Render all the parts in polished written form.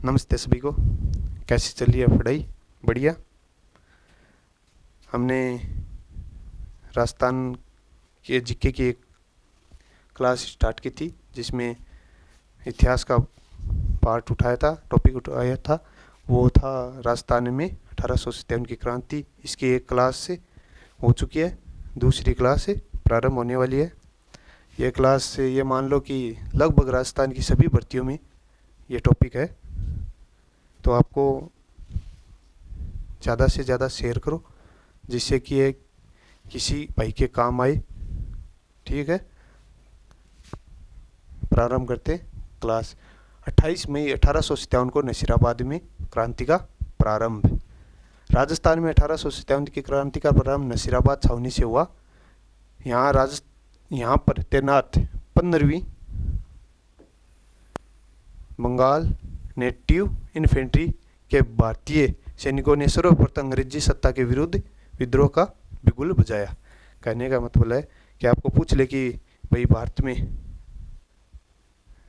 नमस्ते सभी को। कैसी चल रही है पढ़ाई? बढ़िया। हमने राजस्थान के जीके की एक क्लास स्टार्ट की थी जिसमें इतिहास का पार्ट उठाया था, टॉपिक उठाया था। वो था राजस्थान में 1857 की क्रांति। इसकी एक क्लास से हो चुकी है, दूसरी क्लास से प्रारंभ होने वाली है। ये क्लास से ये मान लो कि लगभग राजस्थान की सभी भर्तियों में ये टॉपिक है, तो आपको ज़्यादा से ज़्यादा शेयर करो जिससे कि ये किसी भाई के काम आए। ठीक है, प्रारंभ करते क्लास। 28 मई 1857 को नसीराबाद में क्रांति का प्रारंभ। राजस्थान में 1857 की क्रांति का प्रारंभ नसीराबाद छावनी से हुआ। यहाँ पर तैनात 15वीं बंगाल नेटिव इन्फेंट्री के भारतीय सैनिकों ने सर्वप्रथम अंग्रेजी सत्ता के विरुद्ध विद्रोह का बिगुल बजाया। कहने का मतलब है कि आपको पूछ ले कि भाई भारत में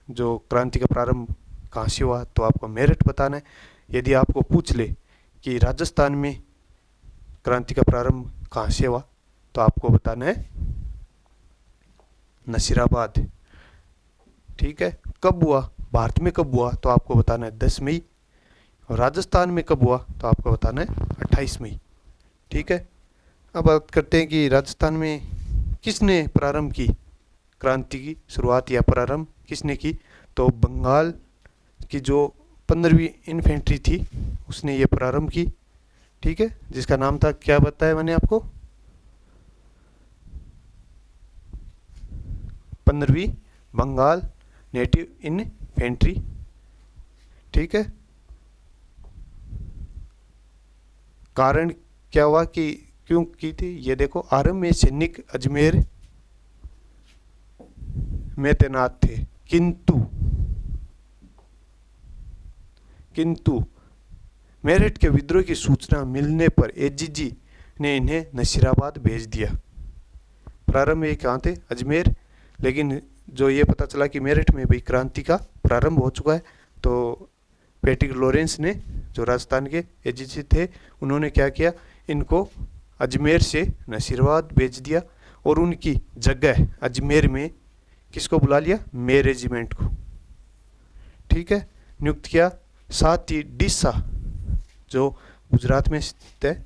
जो क्रांति का प्रारंभ कहाँ से हुआ, तो आपको मेरठ बताना है। यदि आपको पूछ ले कि राजस्थान में क्रांति का प्रारंभ कहाँ से हुआ, तो आपको बताना है नसीराबाद। ठीक है, कब हुआ, भारत में कब हुआ, तो आपको बताना है 10 मई। और राजस्थान में कब हुआ, तो आपको बताना है 28 मई। ठीक है, अब बात करते हैं कि राजस्थान में किसने प्रारंभ की क्रांति की शुरुआत या प्रारंभ किसने की। तो बंगाल की जो 15वीं इन्फेंट्री थी उसने ये प्रारंभ की। ठीक है, जिसका नाम था, क्या बताया मैंने आपको, 15वीं बंगाल नेटिव इन्फेंट्री। ठीक है, कारण क्या हुआ कि क्यों की थी, ये देखो। आरंभ में सैनिक अजमेर में तैनात थे, किंतु मेरठ के विद्रोह की सूचना मिलने पर एजीजी ने इन्हें नसीराबाद भेज दिया। प्रारंभ में कहाँ थे, अजमेर, लेकिन जो ये पता चला कि मेरठ में भी क्रांति का प्रारंभ हो चुका है, तो पैट्रिक लॉरेंस ने, जो राजस्थान के एजीजी थे, उन्होंने क्या किया, इनको अजमेर से नसीराबाद भेज दिया और उनकी जगह अजमेर में किसको बुला लिया, मे रेजिमेंट को। ठीक है, नियुक्त किया। साथ ही डीसा जो गुजरात में स्थित है,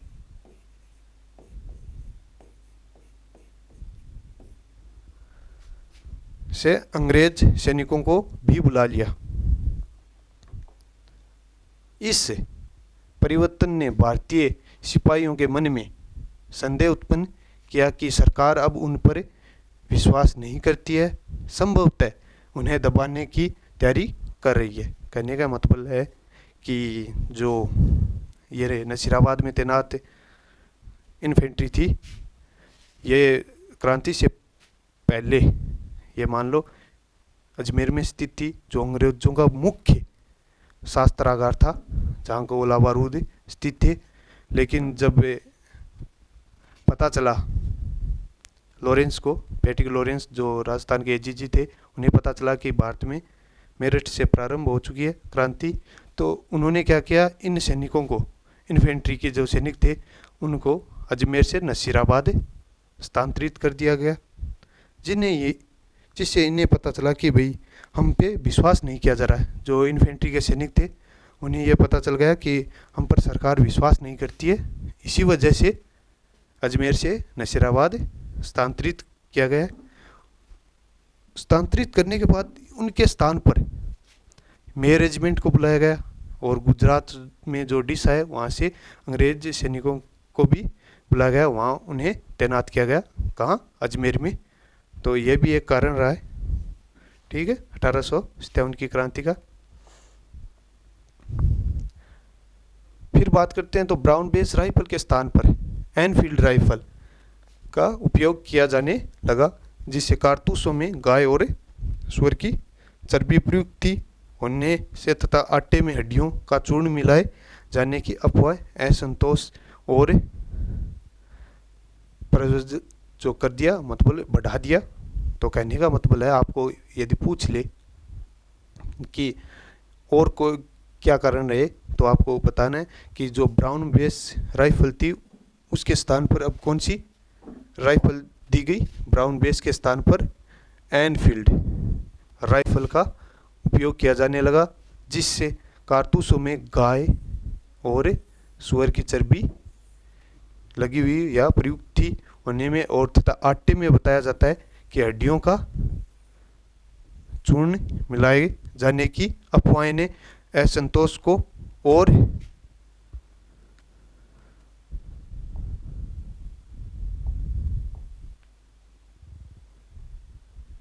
से अंग्रेज सैनिकों को भी बुला लिया। इस परिवर्तन ने भारतीय सिपाहियों के मन में संदेह उत्पन्न किया कि सरकार अब उन पर विश्वास नहीं करती है, संभवतः उन्हें दबाने की तैयारी कर रही है। कहने का मतलब है कि जो ये नसीराबाद में तैनात इन्फेंट्री थी, ये क्रांति से पहले ये मान लो अजमेर में स्थित थी, जो अंग्रेजों का मुख्य शास्त्रागार था जहाँ गोला बारूद स्थित थे। लेकिन जब पता चला लॉरेंस को, पैट्रिक लॉरेंस जो राजस्थान के एजीजी थे, उन्हें पता चला कि भारत में मेरठ से प्रारंभ हो चुकी है क्रांति, तो उन्होंने क्या किया, इन सैनिकों को, इन्फेंट्री के जो सैनिक थे, उनको अजमेर से नसीराबाद स्थानांतरित कर दिया गया। जिससे इन्हें पता चला कि भाई हम पे विश्वास नहीं किया जा रहा है। जो इन्फेंट्री के सैनिक थे उन्हें यह पता चल गया कि हम पर सरकार विश्वास नहीं करती है, इसी वजह से अजमेर से नसीराबाद स्थानांतरित किया गया। स्थानांतरित करने के बाद उनके स्थान पर मे रेजिमेंट को बुलाया गया और गुजरात में जो डीसा है वहाँ से अंग्रेज सैनिकों को भी बुलाया गया, वहाँ उन्हें तैनात किया गया। कहाँ, अजमेर में। तो यह भी एक कारण रहा है। ठीक है, 1857 की क्रांति का। फिर बात करते हैं तो ब्राउन बेस राइफल के स्थान पर एनफील्ड राइफल का उपयोग किया जाने लगा, जिससे कारतूसों में गाय और सुअर की चर्बी प्रयुक्त थी होने से तथा आटे में हड्डियों का चूर्ण मिलाए जाने की अफवाह असंतोष और जो कर दिया, मतलब बढ़ा दिया। तो कहने का मतलब है, आपको यदि पूछ ले कि और कोई क्या कारण रहे, तो आपको बताना है कि जो ब्राउन बेस राइफल थी उसके स्थान पर अब कौन सी राइफल दी गई, ब्राउन बेस के स्थान पर एनफील्ड राइफल का उपयोग किया जाने लगा, जिससे कारतूसों में गाय और सुअर की चर्बी लगी हुई या प्रयुक्त थी होने में, और तथा आटे में बताया जाता है कि हड्डियों का चूर्ण मिलाए जाने की अफवाहें ने असंतोष को और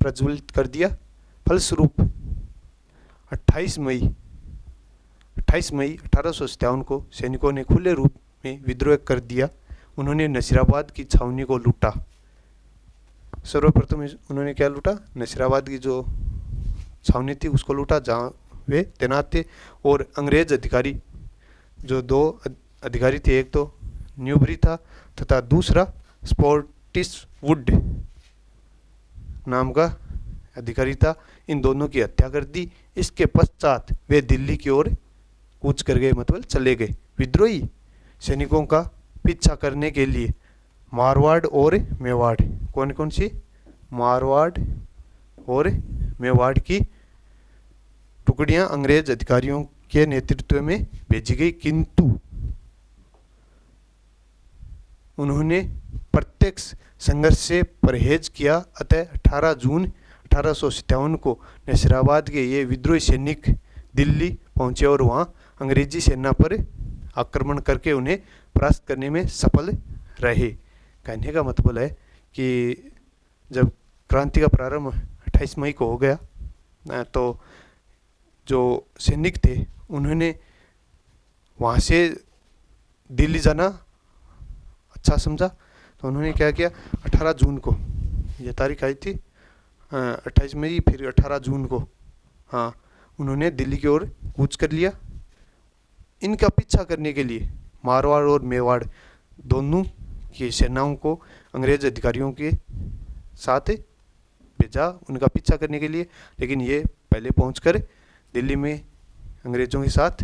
प्रज्वलित कर दिया। फलस्वरूप 28 मई 1857 को सैनिकों ने खुले रूप में विद्रोह कर दिया। उन्होंने नसीराबाद की छावनी को लूटा। सर्वप्रथम उन्होंने क्या लूटा, नसीराबाद की जो छावनी थी उसको लूटा जहाँ वे तैनात थे, और अंग्रेज अधिकारी जो दो अधिकारी थे, एक तो न्यूबरी था तथा दूसरा स्पॉटिश वुड नाम का अधिकारी था, इन दोनों की हत्या कर दी। इसके पश्चात वे दिल्ली की ओर कूच कर गए, मतलब चले गए। विद्रोही सैनिकों का पीछा करने के लिए मारवाड़ और मेवाड़, कौन कौन सी, मारवाड़ और मेवाड़ की टुकड़ियां अंग्रेज अधिकारियों के नेतृत्व में भेजी गई, किंतु उन्होंने प्रत्यक्ष संघर्ष से परहेज किया। अतः 18 जून 1857 को नसीराबाद के ये विद्रोही सैनिक दिल्ली पहुंचे और वहां अंग्रेजी सेना पर आक्रमण करके उन्हें परास्त करने में सफल रहे। कहने का मतलब है कि जब क्रांति का प्रारंभ 28 मई को हो गया तो जो सैनिक थे उन्होंने वहाँ से दिल्ली जाना अच्छा समझा, तो उन्होंने क्या किया, 18 जून को ये तारीख आई थी, 28 मई फिर 18 जून को, हाँ, उन्होंने दिल्ली की ओर कूच कर लिया। इनका पीछा करने के लिए मारवाड़ और मेवाड़ दोनों की सेनाओं को अंग्रेज अधिकारियों के साथ भेजा उनका पीछा करने के लिए, लेकिन ये पहले पहुंचकर दिल्ली में अंग्रेज़ों के साथ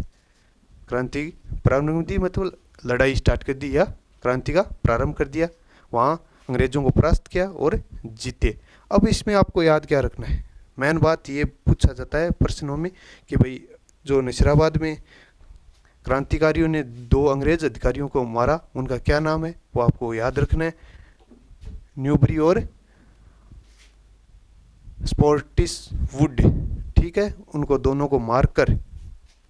क्रांति प्रारंभ दी, मतलब लड़ाई स्टार्ट कर दी या क्रांति का प्रारंभ कर दिया। वहाँ अंग्रेज़ों को परास्त किया और जीते। अब इसमें आपको याद क्या रखना है, मेन बात ये पूछा जाता है प्रश्नों में कि भाई जो नसीराबाद में क्रांतिकारियों ने 2 अंग्रेज अधिकारियों को मारा, उनका क्या नाम है, वो आपको याद रखना है, न्यूबरी और स्पॉटिश वुड, ठीक है। उनको दोनों को मारकर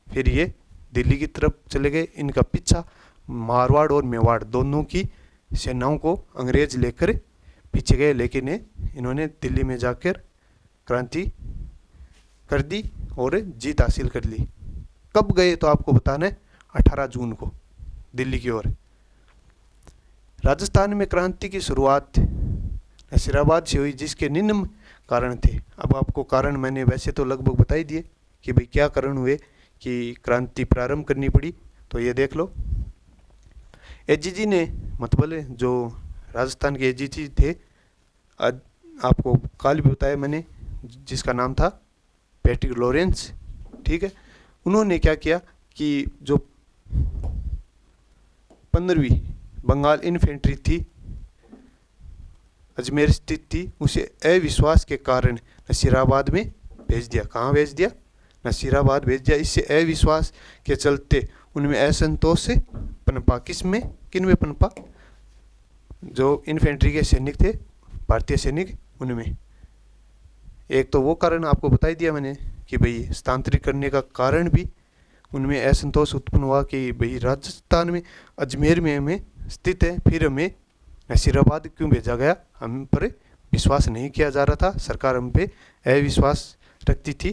फिर ये दिल्ली की तरफ चले गए। इनका पीछा मारवाड़ और मेवाड़ दोनों की सेनाओं को अंग्रेज लेकर पीछे गए, लेकिन इन्होंने दिल्ली में जाकर क्रांति कर दी और जीत हासिल कर ली। कब गए तो आपको बताना है, 18 जून को दिल्ली की ओर। राजस्थान में क्रांति की शुरुआत नसीराबाद से हुई, जिसके निम्न कारण थे। अब आपको कारण मैंने वैसे तो लगभग बता ही दिए कि भाई क्या कारण हुए कि क्रांति प्रारंभ करनी पड़ी, तो ये देख लो। एजीजी ने, मतलब जो राजस्थान के एजीजी थे, आपको कल भी बताया मैंने, जिसका नाम था पैट्रिक लॉरेंस, ठीक है। उन्होंने क्या किया कि जो 15वीं बंगाल इन्फेंट्री थी, अजमेर स्थित थी, उसे अविश्वास के कारण नसीराबाद में भेज दिया। कहाँ भेज दिया, नसीराबाद भेज दिया। इससे अविश्वास के चलते उनमें असंतोष से पनपा। किसमें, किन में पनपा, जो इन्फेंट्री के सैनिक थे, भारतीय सैनिक, उनमें। एक तो वो कारण आपको बता ही दिया मैंने कि भाई स्थानांतरित करने का कारण भी उनमें असंतोष उत्पन्न हुआ कि भाई राजस्थान में अजमेर में हमें स्थित है, फिर हमें नसीराबाद क्यों भेजा गया, हम पर विश्वास नहीं किया जा रहा था, सरकार हम पे अविश्वास रखती थी।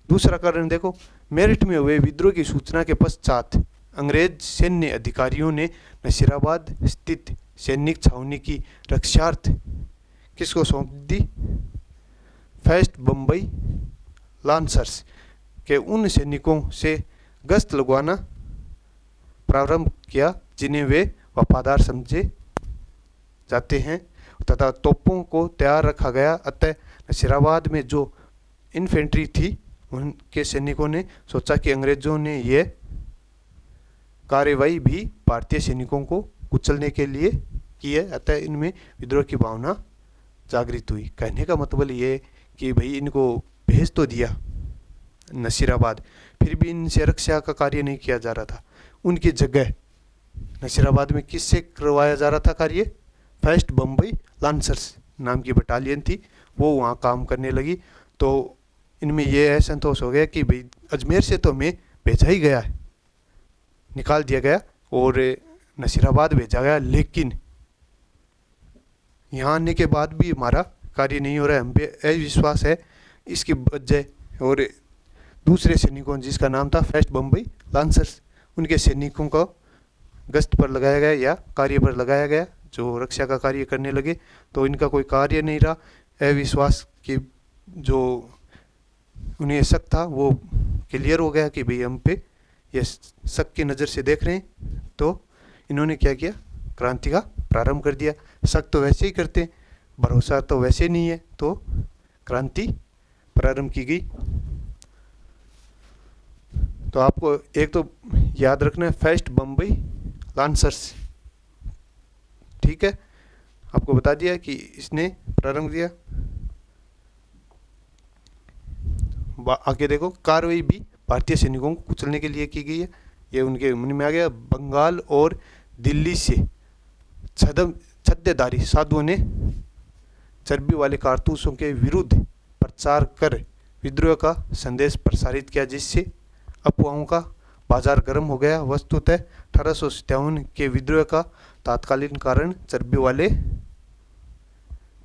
दूसरा कारण देखो, मेरठ में हुए विद्रोह की सूचना के पश्चात अंग्रेज सैन्य अधिकारियों ने नसीराबाद स्थित सैनिक छावनी की रक्षार्थ किसको सौंप दी, फर्स्ट बम्बई लांसर्स के उन सैनिकों से गश्त लगवाना प्रारंभ किया जिन्हें वे वफादार समझे जाते हैं, तथा तोपों को तैयार रखा गया। अतः नसीराबाद में जो इन्फेंट्री थी उनके सैनिकों ने सोचा कि अंग्रेजों ने यह कार्यवाही भी भारतीय सैनिकों को कुचलने के लिए की है, अतः इनमें विद्रोह की भावना जागृत हुई। कहने का मतलब ये कि भाई इनको भेज तो दिया नसीराबाद, फिर भी इनसे रक्षा का कार्य नहीं किया जा रहा था। उनकी जगह नसीराबाद में किससे करवाया जा रहा था कार्य? फर्स्ट बम्बई लांसर्स नाम की बटालियन थी, वो वहाँ काम करने लगी। तो इनमें यह असंतोष हो गया कि भाई अजमेर से तो हमें भेजा ही गया है, निकाल दिया गया और नसीराबाद भेजा गया, लेकिन यहाँ आने के बाद भी हमारा कार्य नहीं हो रहा है, हम पे अविश्वास है। इसकी वजह और दूसरे सैनिकों जिसका नाम था फर्स्ट बम्बई लांसर्स, उनके सैनिकों को गश्त पर लगाया गया या कार्य पर लगाया गया, जो रक्षा का कार्य करने लगे। तो इनका कोई कार्य नहीं रहा, अविश्वास की जो उन्हें शक था वो क्लियर हो गया कि भाई हम पे ये शक की नज़र से देख रहे हैं। तो इन्होंने क्या किया? क्रांति का प्रारंभ कर दिया। शक तो वैसे ही करते हैं, भरोसा तो वैसे नहीं है, तो क्रांति प्रारंभ की गई। तो आपको एक तो याद रखना है फर्स्ट बम्बई लांसर्स, ठीक है, आपको बता दिया कि इसने प्रारंभ किया। आगे देखो, कार्रवाई भी भारतीय सैनिकों को कुचलने के लिए की गई है, ये उनके मन में आ गया। बंगाल और दिल्ली से छद्देधारी साधुओं ने चर्बी वाले कारतूसों के विरुद्ध प्रचार कर विद्रोह का संदेश प्रसारित किया, जिससे अफवाहों का बाजार गर्म हो गया। वस्तुतः 1857 के विद्रोह का तात्कालिक कारण चर्बी वाले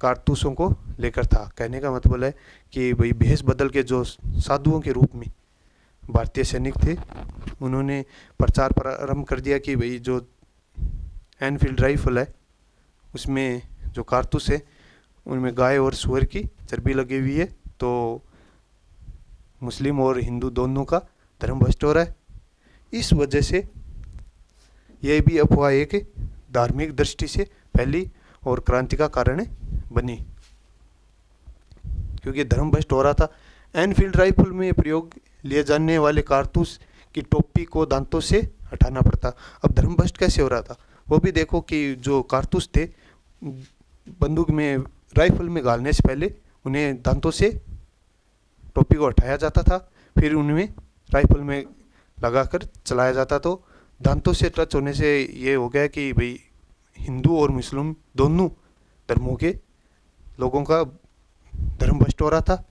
कारतूसों को लेकर था। कहने का मतलब है कि भाई भेष बदल के जो साधुओं के रूप में भारतीय सैनिक थे, उन्होंने प्रचार प्रारंभ कर दिया कि भाई जो एनफील्ड राइफल है उसमें जो कारतूस है उनमें गाय और सूअर की चर्बी लगी हुई है, तो मुस्लिम और हिंदू दोनों का धर्म भ्रष्ट हो रहा है। इस वजह से यह भी अफवाह एक धार्मिक दृष्टि से फैली और क्रांति का कारण बनी, क्योंकि धर्म भ्रष्ट हो रहा था। एनफील्ड राइफल में प्रयोग लिए जाने वाले कारतूस की टोपी को दांतों से हटाना पड़ता। अब धर्म भ्रष्ट कैसे हो रहा था वो भी देखो कि जो कारतूस थे बंदूक में राइफल में डालने से पहले उन्हें दांतों से टोपी को हटाया जाता था, फिर उनमें राइफल में लगाकर चलाया जाता। तो दांतों से टच होने से ये हो गया कि भाई हिंदू और मुस्लिम दोनों धर्मों के लोगों का धर्म भ्रष्ट हो रहा था,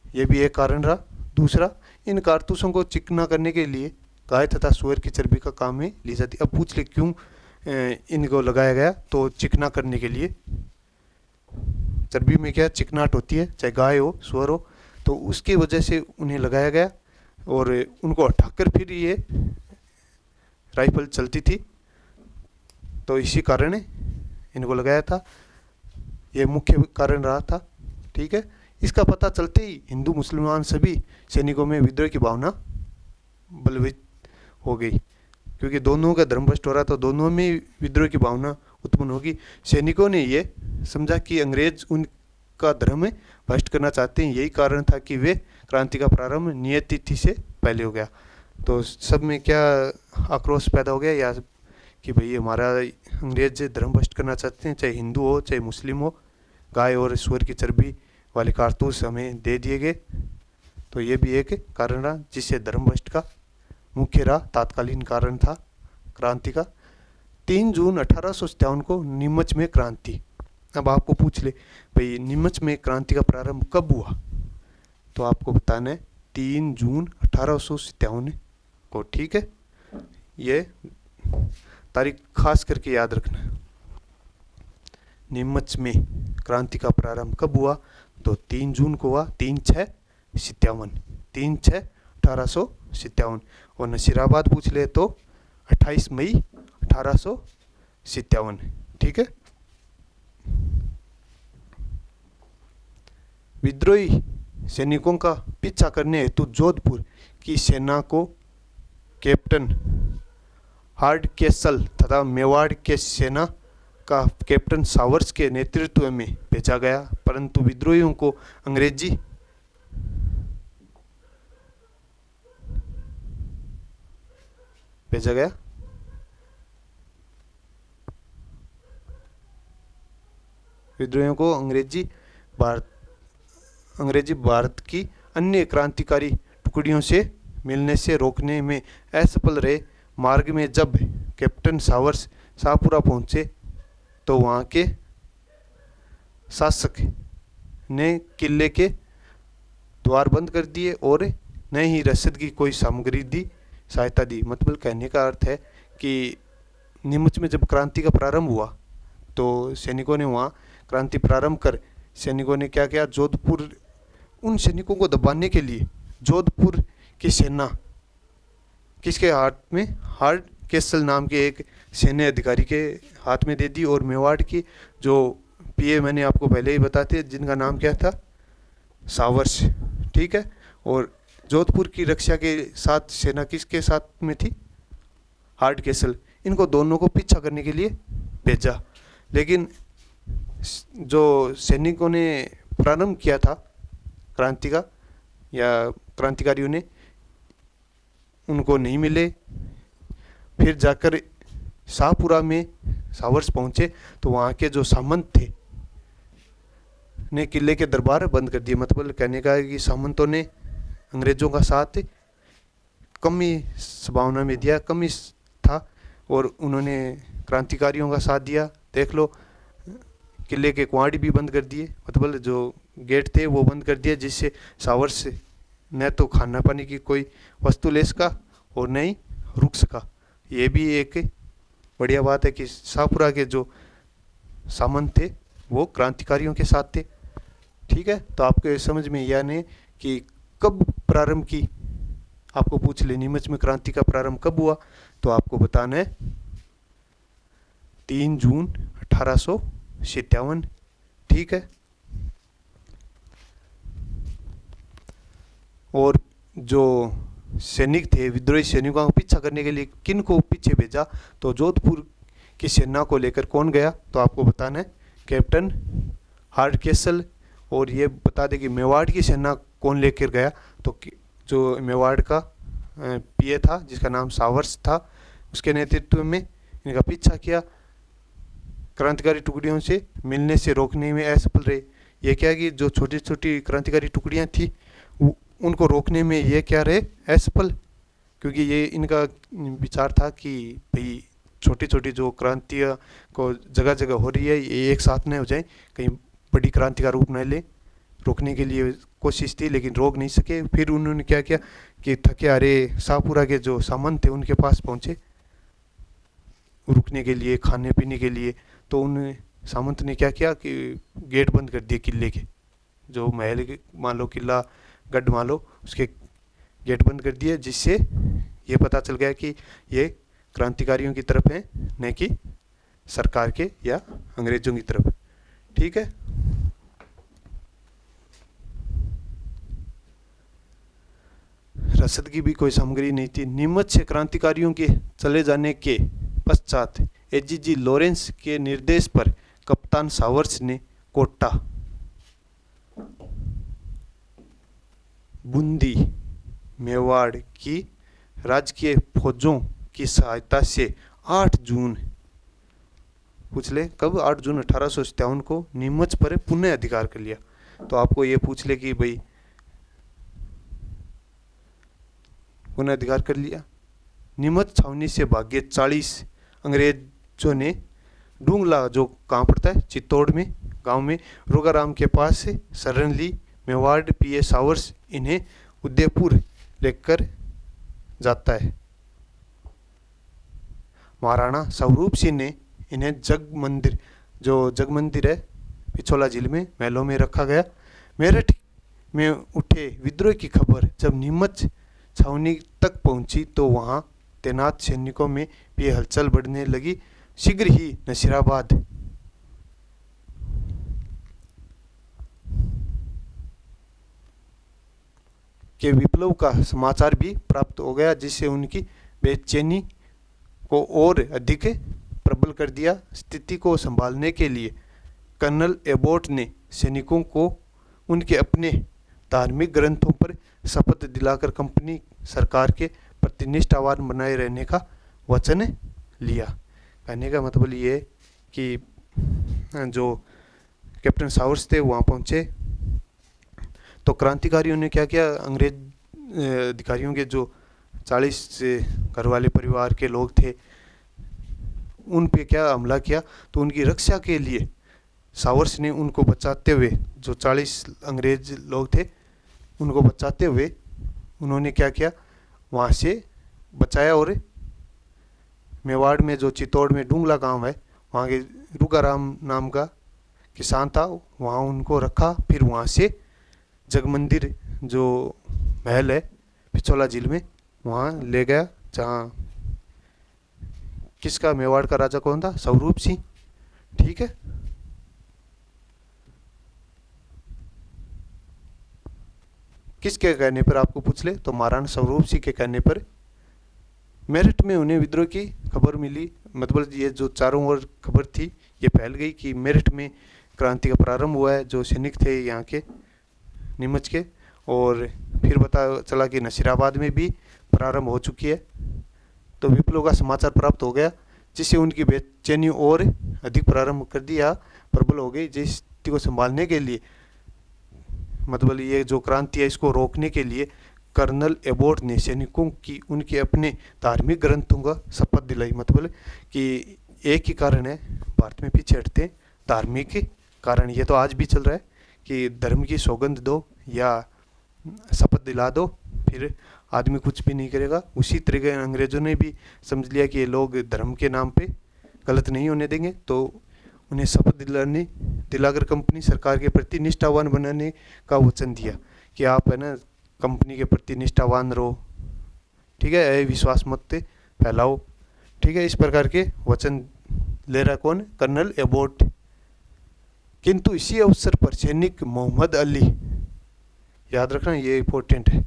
ये भी एक कारण रहा। दूसरा, इन कारतूसों को चिकना करने के लिए गाय तथा सूअर की चर्बी का काम में ली जाती। अब पूछ ले क्यों इनको लगाया गया? तो चिकना करने के लिए। चर्बी में क्या चिकनाहट होती है, चाहे गाय हो सूअर हो, तो उसकी वजह से उन्हें लगाया गया और उनको हटाकर फिर ये राइफल चलती थी, तो इसी कारण इनको लगाया था। ये मुख्य कारण रहा था, ठीक है। इसका पता चलते ही हिंदू मुसलमान सभी सैनिकों में विद्रोह की भावना बलवृत हो गई, क्योंकि दोनों का धर्म भ्रष्ट हो रहा था, दोनों में विद्रोह की भावना उत्पन्न होगी। सैनिकों ने ये समझा कि अंग्रेज उनका धर्म भ्रष्ट करना चाहते हैं, यही कारण था कि वे क्रांति का प्रारंभ नियत तिथि से पहले हो गया। तो सब में क्या आक्रोश पैदा हो गया या कि भाई हमारा अंग्रेज धर्म भ्रष्ट करना चाहते हैं, चाहे हिंदू हो चाहे मुस्लिम हो, गाय और सूअर की चर्बी वाले कारतूस हमें दे दिए गए। तो ये भी एक कारण रहा जिससे धर्म भ्रष्ट का मुख्य रहा, तात्कालीन कारण था क्रांति का। 3 जून 1857 को नीमच में क्रांति। अब आपको पूछ ले भाई नीमच में क्रांति का प्रारंभ कब हुआ, तो आपको बताना है 3 जून 1857 को, ठीक है। ये तारीख खास करके याद रखना है। नीमच में क्रांति का प्रारंभ कब हुआ, तो 3 जून को हुआ, 3/6/57, 3/6/1857। और नसीराबाद पूछ ले तो 28 मई 1857, ठीक है। विद्रोही सैनिकों का पीछा करने हेतु जोधपुर की सेना को कैप्टन हार्डकेसल तथा मेवाड़ के सेना का कैप्टन सावर्स के नेतृत्व में भेजा गया, परंतु विद्रोहियों को अंग्रेजी भेजा गया। विद्रोहियों को अंग्रेजी भारत की अन्य क्रांतिकारी टुकड़ियों से मिलने से रोकने में असफल रहे। मार्ग में जब कैप्टन सावर्स शाहपुरा पहुंचे तो वहां के शासक ने किले के द्वार बंद कर दिए और न ही रसद की कोई सामग्री दी सहायता दी। मतलब कहने का अर्थ है कि नीमच में जब क्रांति का प्रारंभ हुआ तो सैनिकों ने वहाँ क्रांति प्रारंभ कर सैनिकों ने क्या किया, जोधपुर उन सैनिकों को दबाने के लिए जोधपुर की सेना किसके हाथ में, हार्ड केसल नाम के एक सैन्य अधिकारी के हाथ में दे दी। और मेवाड़ की जो पीए मैंने आपको पहले ही बताते जिनका नाम क्या था, सावर्स, ठीक है। और जोधपुर की रक्षा के साथ सेना किसके साथ में थी, हार्ड केसल। इनको दोनों को पीछा करने के लिए भेजा। लेकिन जो सैनिकों ने प्रारंभ किया था क्रांति का, या क्रांतिकारियों ने, उनको नहीं मिले। फिर जाकर शाहपुरा में सावर्स पहुंचे तो वहाँ के जो सामंत थे ने किले के दरबार बंद कर दिए। मतलब कहने का है कि सामंतों ने अंग्रेजों का साथ कम ही संभावना में दिया, कम ही था, और उन्होंने क्रांतिकारियों का साथ दिया। देख लो, किले के कुआड़ी भी बंद कर दिए, मतलब जो गेट थे वो बंद कर दिए, जिससे सावर्स न तो खाना पानी की कोई वस्तु ले सका और न ही रुक सका। ये भी एक बढ़िया बात है कि शाहपुरा के जो सामंत थे वो क्रांतिकारियों के साथ थे, ठीक है। तो आपके समझ में यह नहीं कि कब प्रारंभ की, आपको पूछ ले नीमच में क्रांति का प्रारंभ कब हुआ, तो आपको बताना है 3 जून 1857, ठीक है। और जो सैनिक थे, विद्रोही सैनिकों का पीछा करने के लिए किन को पीछे भेजा, तो जोधपुर की सेना को लेकर कौन गया, तो आपको बताना है कैप्टन हार्ड केसल। और ये बता दें कि मेवाड़ की सेना कौन लेकर गया, तो जो मेवाड़ का पीए था जिसका नाम सावर्स था, उसके नेतृत्व में इनका पीछा किया। क्रांतिकारी टुकड़ियों से मिलने से रोकने में असफल रहे। ये क्या कि जो छोटी छोटी क्रांतिकारी टुकड़ियां थी उनको रोकने में ये क्या रहे, असफल, क्योंकि ये इनका विचार था कि भाई छोटी छोटी जो क्रांतियाँ को जगह जगह हो रही है ये एक साथ न हो जाए, कहीं बड़ी क्रांति का रूप न ले। रोकने के लिए कोशिश थी लेकिन रोक नहीं सके। फिर उन्होंने क्या किया कि थके हारे शाहपुरा के जो सामंत थे उनके पास पहुँचे रुकने के लिए, खाने पीने के लिए। तो उन सामंत ने क्या किया कि गेट बंद कर दिए किले के, जो महल मान लो, किला गढ़ मान लो, उसके गेट बंद कर दिए, जिससे ये पता चल गया कि ये क्रांतिकारियों की तरफ है न कि सरकार के या अंग्रेजों की तरफ, ठीक है। रसद की भी कोई सामग्री नहीं थी। नीमच से क्रांतिकारियों के चले जाने के पश्चात एजीजी लॉरेंस के निर्देश पर कप्तान सावर्स ने कोटा, बूंदी, मेवाड़ की राजकीय फौजों की सहायता से 8 जून, पूछ ले कब, 8 जून 1857 को नीमच पर पुनः अधिकार कर लिया। तो आपको ये पूछ ले कि भाई पुनः अधिकार कर लिया। नीमच छावनी से भागे 40 अंग्रेजों ने डूंगला, जो कहाँ पड़ता है, चित्तौड़ में, गांव में, रोगाराम के पास से शरण ली। मेवाड़ पीए सावर्स इन्हें उदयपुर लेकर जाता है। महाराणा स्वरूप सिंह ने इन्हें जग मंदिर, जो जग मंदिर है पिछोला झील में, महलों में रखा गया। मेरठ में उठे विद्रोह की खबर जब नीमच छावनी तक पहुंची तो वहां तैनात सैनिकों में भी हलचल बढ़ने लगी। शीघ्र ही नसीराबाद के विप्लव का समाचार भी प्राप्त हो गया, जिससे उनकी बेचैनी को और अधिक प्रबल कर दिया। स्थिति को संभालने के लिए कर्नल एबोट ने सैनिकों को उनके अपने धार्मिक ग्रंथों पर शपथ दिलाकर कंपनी सरकार के प्रति निष्ठावान बनाए रहने का वचन लिया। कहने का मतलब ये कि जो कैप्टन सावर्स थे वहाँ पहुँचे तो क्रांतिकारियों ने क्या किया, अंग्रेज अधिकारियों के जो 40 से घर वाले परिवार के लोग थे उन पे क्या हमला किया। तो उनकी रक्षा के लिए सावर्स ने उनको बचाते हुए, जो 40 अंग्रेज लोग थे उनको बचाते हुए उन्होंने क्या किया, वहाँ से बचाया और मेवाड़ में जो चित्तौड़ में डूंगला गांव है वहाँ के रूकाराम नाम का किसान था, वहाँ उनको रखा। फिर वहाँ से जगमंदिर जो महल है पिछोला झील में वहाँ ले गया, जहाँ किसका, मेवाड़ का राजा कौन था, स्वरूप सिंह। ठीक है, किसके कहने पर आपको पूछ ले तो महाराणा स्वरूप सिंह के कहने पर मेरठ में उन्हें विद्रोह की खबर मिली। मतलब ये जो चारों ओर खबर थी ये फैल गई कि मेरठ में क्रांति का प्रारंभ हुआ है। जो सैनिक थे यहाँ के नीमच के, और फिर पता चला कि नसीराबाद में भी प्रारंभ हो चुकी है। तो विप्लव का समाचार प्राप्त हो गया जिससे उनकी बेचैनी और अधिक प्रारंभ कर दिया, प्रबल हो गई। जिस स्थिति को संभालने के लिए, मतलब ये जो क्रांति है इसको रोकने के लिए कर्नल एबोट ने सैनिकों की उनके अपने धार्मिक ग्रंथों का शपथ दिलाई। मतलब कि एक ही कारण है भारत में पीछे हटते हैं, धार्मिक कारण। ये तो आज भी चल रहा है कि धर्म की सौगंध दो या शपथ दिला दो फिर आदमी कुछ भी नहीं करेगा। उसी तरीके अंग्रेज़ों ने भी समझ लिया कि ये लोग धर्म के नाम पे गलत नहीं होने देंगे, तो उन्हें शपथ दिलाकर कंपनी सरकार के प्रति निष्ठावान बनाने का वचन दिया कि आप है ना कंपनी के प्रति निष्ठावान रहो। ठीक है, विश्वास मत फैलाओ। ठीक है, इस प्रकार के वचन ले रहा कौन, कर्नल एबोट। किंतु इसी अवसर पर सैनिक मोहम्मद अली, याद रखना ये इंपॉर्टेंट है,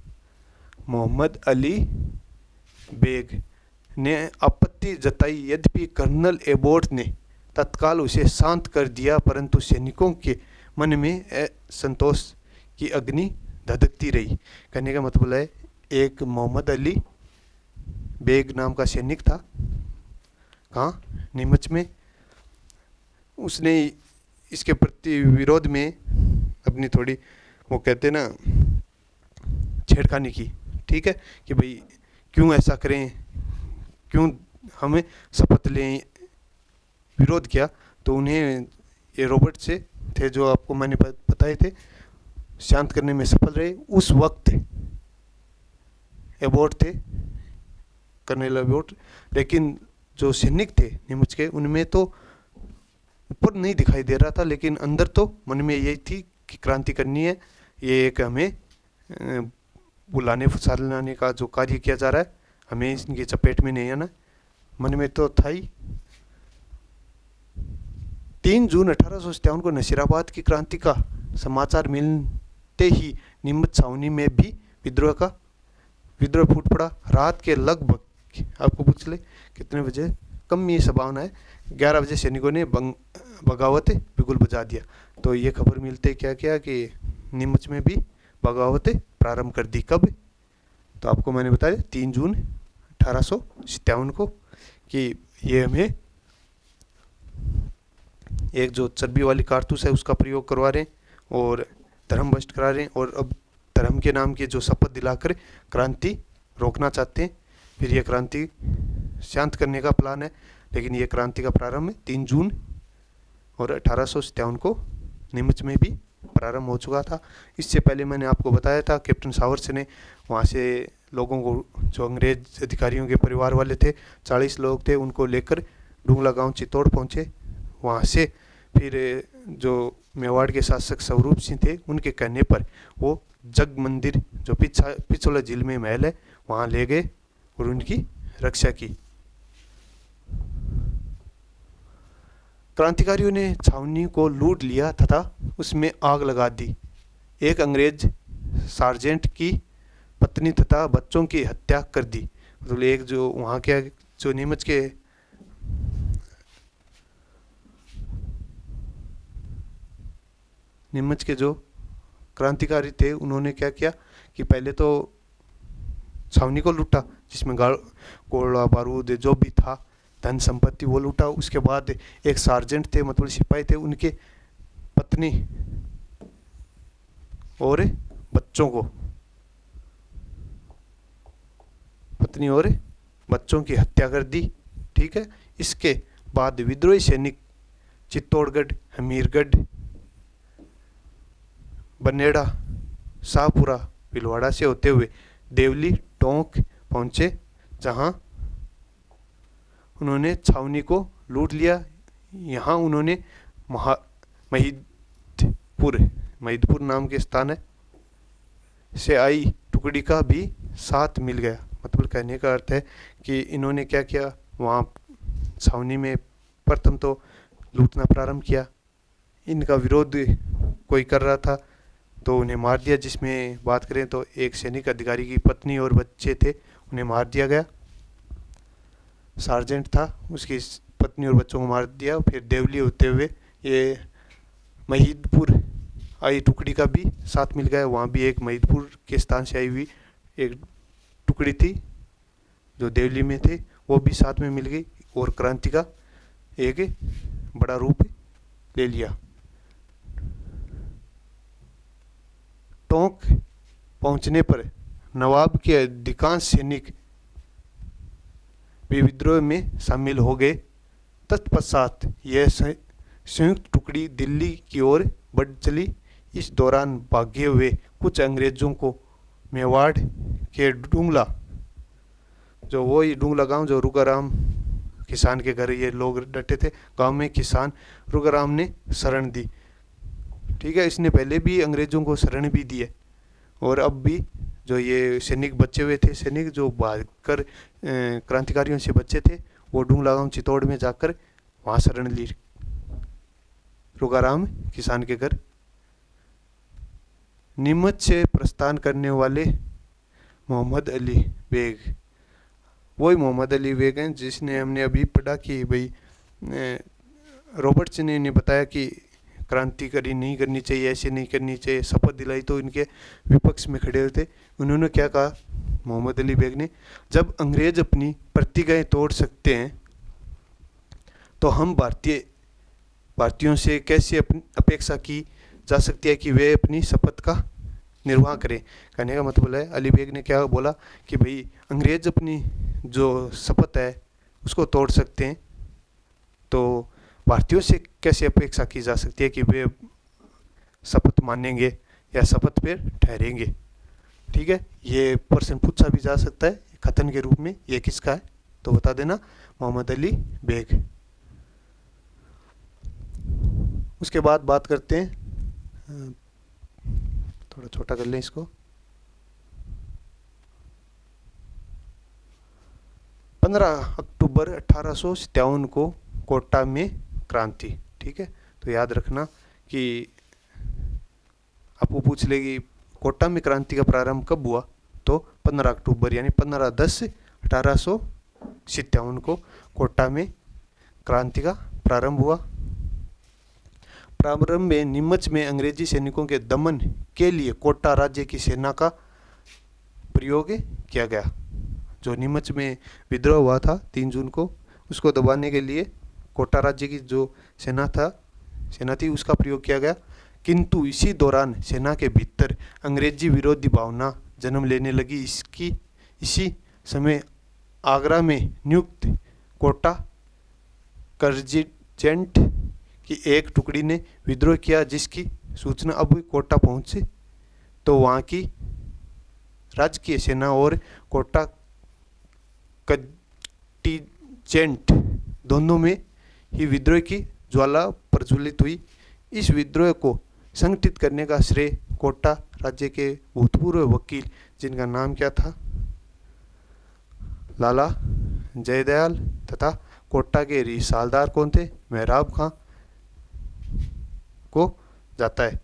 मोहम्मद अली बेग ने आपत्ति जताई। यद्यपि कर्नल एबोट ने तत्काल उसे शांत कर दिया, परंतु सैनिकों के मन में असंतोष की अग्नि धधकती रही। कहने का मतलब है एक मोहम्मद अली बेग नाम का सैनिक था, कहाँ, नीमच में। उसने इसके प्रति विरोध में अपनी थोड़ी वो कहते ना छेड़खानी की। ठीक है, कि भाई क्यों ऐसा करें, क्यों हमें शपथ लें, विरोध किया। तो उन्हें ये रॉबर्ट से थे जो आपको मैंने बताए थे, शांत करने में सफल रहे। उस वक्त एबोट थे, कर्नल एबोट। लेकिन जो सैनिक थे नीमच के उनमें तो ऊपर नहीं दिखाई दे रहा था, लेकिन अंदर तो मन में यही थी कि क्रांति करनी है, ये एक हमें बुलाने फुसाने का जो कार्य किया जा रहा है हमें इनकी चपेट में नहीं आना, मन में तो था ही। 3 जून 1857 को नसीराबाद की क्रांति का समाचार मिलते ही नीमच छावनी में भी विद्रोह फूट पड़ा। रात के लगभग, आपको पूछ ले कितने बजे, कम ये संभावना है 11 बजे सैनिकों ने बगावत बिगुल बजा दिया। तो ये खबर मिलते क्या क्या कि नीमच में भी बगावत प्रारंभ कर दी। कब, तो आपको मैंने बताया 3 जून 1857 को, कि ये हमें एक जो चर्बी वाली कारतूस है उसका प्रयोग करवा रहे हैं और धर्म भ्रष्ट करा रहे हैं, और अब धर्म के नाम की जो शपथ दिलाकर क्रांति रोकना चाहते हैं। फिर ये क्रांति शांत करने का प्लान है, लेकिन ये क्रांति का प्रारंभ 3 जून और 1857 को नीमच में भी प्रारंभ हो चुका था। इससे पहले मैंने आपको बताया था कैप्टन सावर्स ने वहाँ से लोगों को, जो अंग्रेज अधिकारियों के परिवार वाले थे 40 लोग थे, उनको लेकर डूंगला गांव चित्तौड़ पहुँचे। वहाँ से फिर जो मेवाड़ के शासक स्वरूप सिंह थे उनके कहने पर वो जग मंदिर जो पिछोला झील में महल है वहाँ ले गए और उनकी रक्षा की। क्रांतिकारियों ने छावनी को लूट लिया तथा उसमें आग लगा दी। एक अंग्रेज सार्जेंट की पत्नी तथा बच्चों की हत्या कर दी। मतलब एक जो वहाँ के जो नीमच के जो क्रांतिकारी थे उन्होंने क्या किया कि पहले तो छावनी को लूटा, जिसमें गोला बारूद जो भी था, धन संपत्ति वो लूटा। उसके बाद एक सार्जेंट थे, मतलब सिपाही थे, उनके पत्नी और बच्चों की हत्या कर दी। ठीक है। इसके बाद विद्रोही सैनिक चित्तौड़गढ़, हमीरगढ़, बनेड़ा, शाहपुरा, भीलवाड़ा से होते हुए देवली, टोंक पहुंचे, जहां उन्होंने छावनी को लूट लिया। यहाँ उन्होंने महिदपुर नाम के स्थान है से आई टुकड़ी का भी साथ मिल गया। मतलब कहने का अर्थ है कि इन्होंने क्या किया, वहाँ छावनी में प्रथम तो लूटना प्रारंभ किया। इनका विरोध कोई कर रहा था तो उन्हें मार दिया। जिसमें बात करें तो एक सैनिक अधिकारी की पत्नी और बच्चे थे, उन्हें मार दिया गया। सार्जेंट था, उसकी पत्नी और बच्चों को मार दिया। फिर देवली होते हुए ये महिदपुर आई टुकड़ी का भी साथ मिल गया। वहाँ भी एक महिदपुर के स्थान से आई हुई एक टुकड़ी थी जो देवली में थे, वो भी साथ में मिल गई और क्रांति का एक बड़ा रूप ले लिया। टोंक पहुंचने पर नवाब के अधिकांश सैनिक भी विद्रोह में शामिल हो गए। तत्पश्चात यह संयुक्त टुकड़ी दिल्ली की ओर बढ़ चली। इस दौरान भागे हुए कुछ अंग्रेजों को मेवाड़ के डुंगला, जो वही डुंगला गांव जो रुगाराम किसान के घर ये लोग डटे थे, गांव में किसान रुगाराम ने शरण दी। ठीक है। इसने पहले भी अंग्रेजों को शरण भी दी है और अब भी जो ये सैनिक बचे हुए थे, सैनिक जो भागकर क्रांतिकारियों से बचे थे, वो डुंगला गांव चित्तौड़ में जाकर वहाँ शरण ली रुगाराम किसान के घर। नीमच से प्रस्थान करने वाले मोहम्मद अली बेग, वही मोहम्मद अली बेग हैं जिसने हमने अभी पढ़ा कि भाई रॉबर्ट्स ने बताया कि क्रांतिकारी नहीं करनी चाहिए, ऐसे नहीं करनी चाहिए, शपथ दिलाई तो इनके विपक्ष में खड़े हुए थे। उन्होंने क्या कहा मोहम्मद अली बेग ने, जब अंग्रेज अपनी प्रतिज्ञाएं तोड़ सकते हैं तो हम भारतीयों से कैसे अपेक्षा की जा सकती है कि वे अपनी शपथ का निर्वाह करें। कहने का मतलब है अली बेग ने क्या बोला कि भाई अंग्रेज अपनी जो शपथ है उसको तोड़ सकते हैं, तो भारतीयों से कैसे अपेक्षा की जा सकती है कि वे शपथ मानेंगे या शपथ पे ठहरेंगे। ठीक है। ये प्रश्न पूछा भी जा सकता है कथन के रूप में, ये किसका है तो बता देना, मोहम्मद अली बेग। उसके बाद बात करते हैं, थोड़ा छोटा कर लें इसको, 15 अक्टूबर 1857 को कोटा में क्रांति। ठीक है। तो याद रखना कि आपको पूछ लेगी कोटा में क्रांति का प्रारंभ कब हुआ, तो 15 अक्टूबर यानी 15/10/1857 को कोटा में क्रांति का प्रारंभ हुआ। प्रारंभ में नीमच में अंग्रेजी सैनिकों के दमन के लिए कोटा राज्य की सेना का प्रयोग किया गया। जो नीमच में विद्रोह हुआ था 3 जून को, उसको दबाने के लिए कोटा राज्य की जो सेना थी उसका प्रयोग किया गया। किंतु इसी दौरान सेना के भीतर अंग्रेजी विरोधी भावना जन्म लेने लगी। इसी समय आगरा में नियुक्त कोटा कर्जेंट की एक टुकड़ी ने विद्रोह किया, जिसकी सूचना अब कोटा पहुंची तो वहाँ की राजकीय सेना और कोटा कंटिजेंट दोनों में ही विद्रोह की ज्वाला प्रज्वलित हुई। इस विद्रोह को संगठित करने का श्रेय कोटा राज्य के भूतपूर्व वकील, जिनका नाम क्या था, लाला जयदयाल, तथा कोटा के रिसालदार कौन थे, मेहराब खां, को जाता है।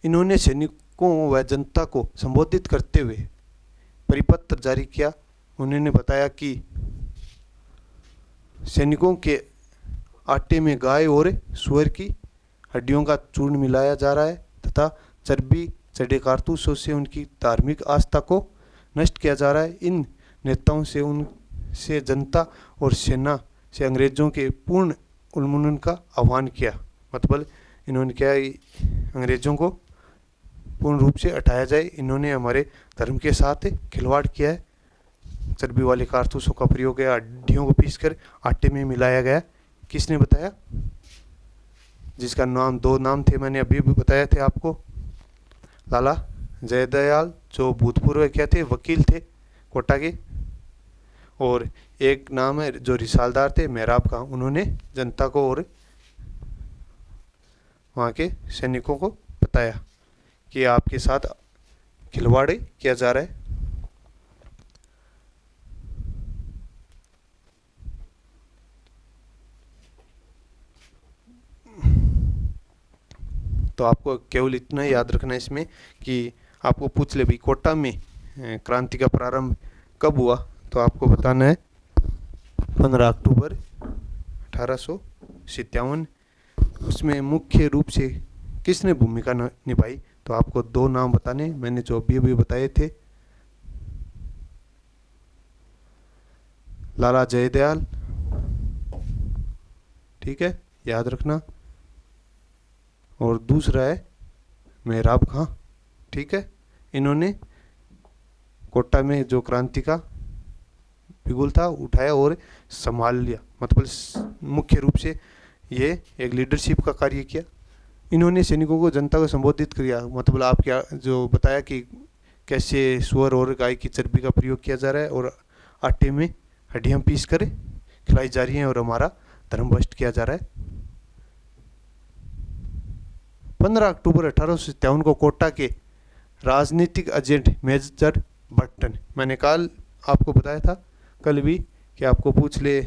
इन्होंने सैनिकों व जनता को संबोधित करते हुए परिपत्र जारी किया। उन्होंने बताया कि सैनिकों के आटे में गाय और सूअर की हड्डियों का चूर्ण मिलाया जा रहा है तथा चर्बी चढ़े कारतूसों से उनकी धार्मिक आस्था को नष्ट किया जा रहा है। इन नेताओं से उनसे जनता और सेना से अंग्रेजों के पूर्ण उन्मूलन का आह्वान किया। मतलब इन्होंने क्या, अंग्रेजों को पूर्ण रूप से हटाया जाए। इन्होंने हमारे धर्म के साथ खिलवाड़ किया है। चर्बी वाले कारतूसों का प्रयोग किया, हड्डियों को पीसकर आटे में मिलाया गया। किसने बताया? जिसका नाम, दो नाम थे, मैंने अभी भी बताया थे आपको। लाला जयदयाल जो भूतपूर्व क्या थे, वकील थे कोटा के, और एक नाम है जो रिसालदार थे मेहराब खां। उन्होंने जनता को और वहाँ के सैनिकों को बताया कि आपके साथ खिलवाड़ किया जा रहा है। तो आपको केवल इतना याद रखना है इसमें कि आपको पूछ ले भाई कोटा में क्रांति का प्रारंभ कब हुआ, तो आपको बताना है 15 अक्टूबर 1857। उसमें मुख्य रूप से किसने भूमिका निभाई, तो आपको दो नाम बताने, मैंने जो अभी बताए थे, लाला जयदयाल, ठीक है, याद रखना, और दूसरा है मेहराब खां, ठीक है। इन्होंने कोटा में जो क्रांति का बिगुल था उठाया और संभाल लिया। मतलब मुख्य रूप से ये एक लीडरशिप का कार्य किया। इन्होंने सैनिकों को, जनता को संबोधित किया। मतलब आप क्या जो बताया कि कैसे सुअर और गाय की चर्बी का प्रयोग किया जा रहा है और आटे में हड्डियाँ पीस कर खिलाई जा रही हैं और हमारा धर्म भ्रष्ट किया जा रहा है। 15 अक्टूबर 1857 को कोटा के राजनीतिक एजेंट मेजर बर्टन, मैंने कल आपको बताया था कल भी कि आपको पूछ ले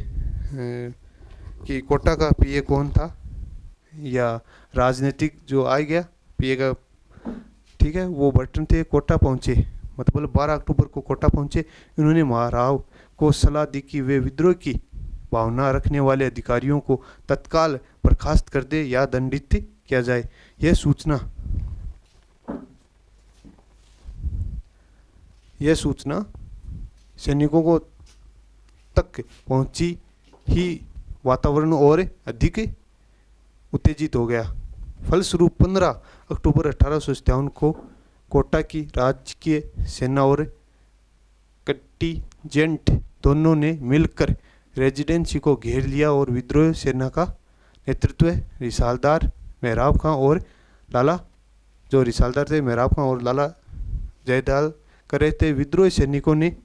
कि कोटा का पीए कौन था या राजनीतिक जो आ गया पीए का, ठीक है, वो बर्टन थे। कोटा पहुंचे, मतलब 12 अक्टूबर को कोटा पहुंचे। इन्होंने महाराव को सलाह दी कि वे विद्रोह की भावना रखने वाले अधिकारियों को तत्काल बर्खास्त कर दे या दंडित किया जाए। यह सूचना सैनिकों को तक पहुंची ही वातावरण और अधिक उत्तेजित हो गया। फलस्वरूप 15 अक्टूबर 1857 को कोटा की राजकीय सेना और कंटीजेंट दोनों ने मिलकर रेजिडेंसी को घेर लिया और विद्रोह सेना का नेतृत्व रिसालदार मेहराब खां और लाला, जो रिसालदार थे मेहराब खां और लाला जयदयाल कर रहे थे। विद्रोह सैनिकों ने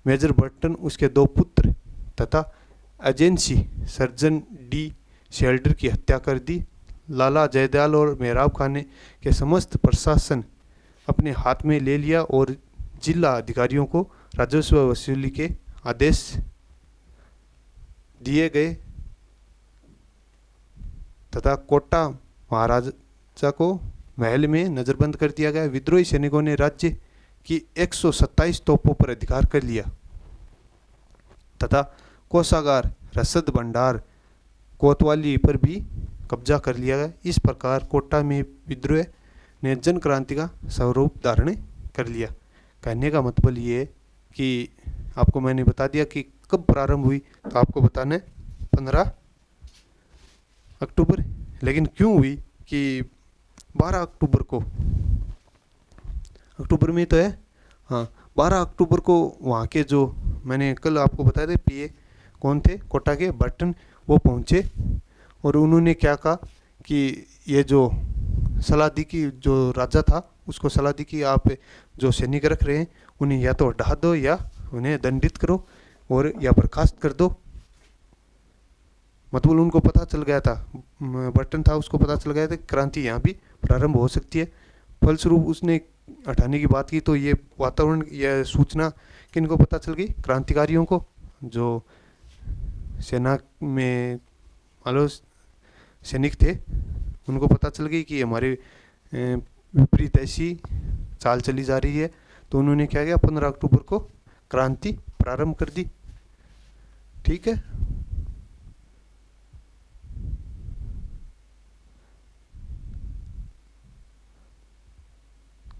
मेजर बर्टन, उसके दो पुत्र तथा एजेंसी सर्जन डी शेल्डर की हत्या कर दी। लाला जयदयाल और मेहराब खान ने के समस्त प्रशासन अपने हाथ में ले लिया और जिला अधिकारियों को राजस्व वसूली के आदेश दिए गए तथा कोटा महाराजा को महल में नजरबंद कर दिया गया। विद्रोही सैनिकों ने राज्य की 127 तोपों पर अधिकार कर लिया तथा कोषागार, रसद भंडार, कोतवाली पर भी कब्जा कर लिया गया। इस प्रकार कोटा में विद्रोह ने जन क्रांति का स्वरूप धारण कर लिया। कहने का मतलब ये कि आपको मैंने बता दिया कि कब प्रारंभ हुई, तो आपको बताना है 15 अक्टूबर। लेकिन क्यों हुई कि 12 अक्टूबर को, अक्टूबर में तो है, हाँ, 12 अक्टूबर को वहाँ के जो मैंने कल आपको बताया थे पीए कौन थे कोटा के, बर्टन, वो पहुँचे और उन्होंने क्या कहा कि ये जो सलाह दी कि जो राजा था उसको सलाह दी कि आप जो सैनिक रख रहे हैं उन्हें या तो हटा दो या उन्हें दंडित करो और या बर्खास्त कर दो। मतलब उनको पता चल गया था, बर्टन था, उसको पता चल गया था क्रांति यहाँ भी प्रारंभ हो सकती है। फलस्वरूप उसने हटाने की बात की, तो ये वातावरण, यह सूचना किनको पता चल गई? क्रांतिकारियों को, जो सेना में मान लो सैनिक थे, उनको पता चल गई कि हमारे विपरीत ऐसी चाल चली जा रही है। तो उन्होंने क्या किया, 15 अक्टूबर को क्रांति प्रारंभ कर दी। ठीक है,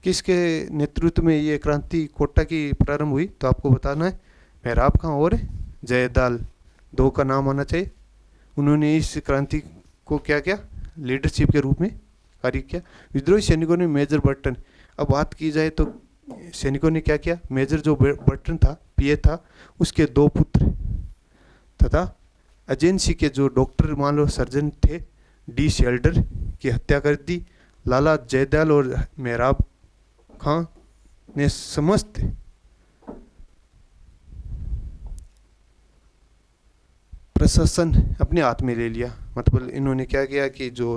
किसके नेतृत्व में ये क्रांति कोटा की प्रारंभ हुई, तो आपको बताना है मेहराब खां और जयदाल, दो का नाम आना चाहिए। उन्होंने इस क्रांति को क्या किया, लीडरशिप के रूप में कार्य किया। विद्रोही सैनिकों ने मेजर बर्टन, अब बात की जाए तो सैनिकों ने क्या किया, मेजर जो बर्टन था, पीए था, उसके दो पुत्र तथा एजेंसी के जो डॉक्टर मान लो सर्जन थे डी शेल्डर की हत्या कर दी। लाला जयदयाल और मेहराब खां ने समस्त प्रशासन अपने हाथ में ले लिया। मतलब इन्होंने क्या किया कि जो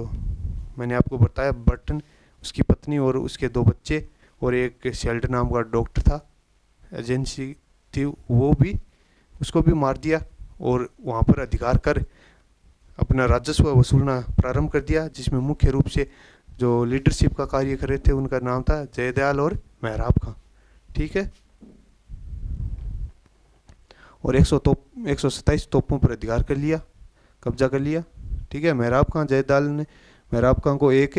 मैंने आपको बताया बर्टन, उसकी पत्नी और उसके दो बच्चे और एक शेल्डर नाम का डॉक्टर था, एजेंसी थी, वो भी उसको भी मार दिया और वहाँ पर अधिकार कर अपना राजस्व वसूलना प्रारंभ कर दिया, जिसमें मुख्य रूप से जो लीडरशिप का कार्य कर रहे थे उनका नाम था जयदयाल और मेहराब खां। ठीक है, और 127 तोपों पर अधिकार कर लिया, कब्जा कर लिया। ठीक है, मेहराब खां जयदयाल ने मेहराब खां को एक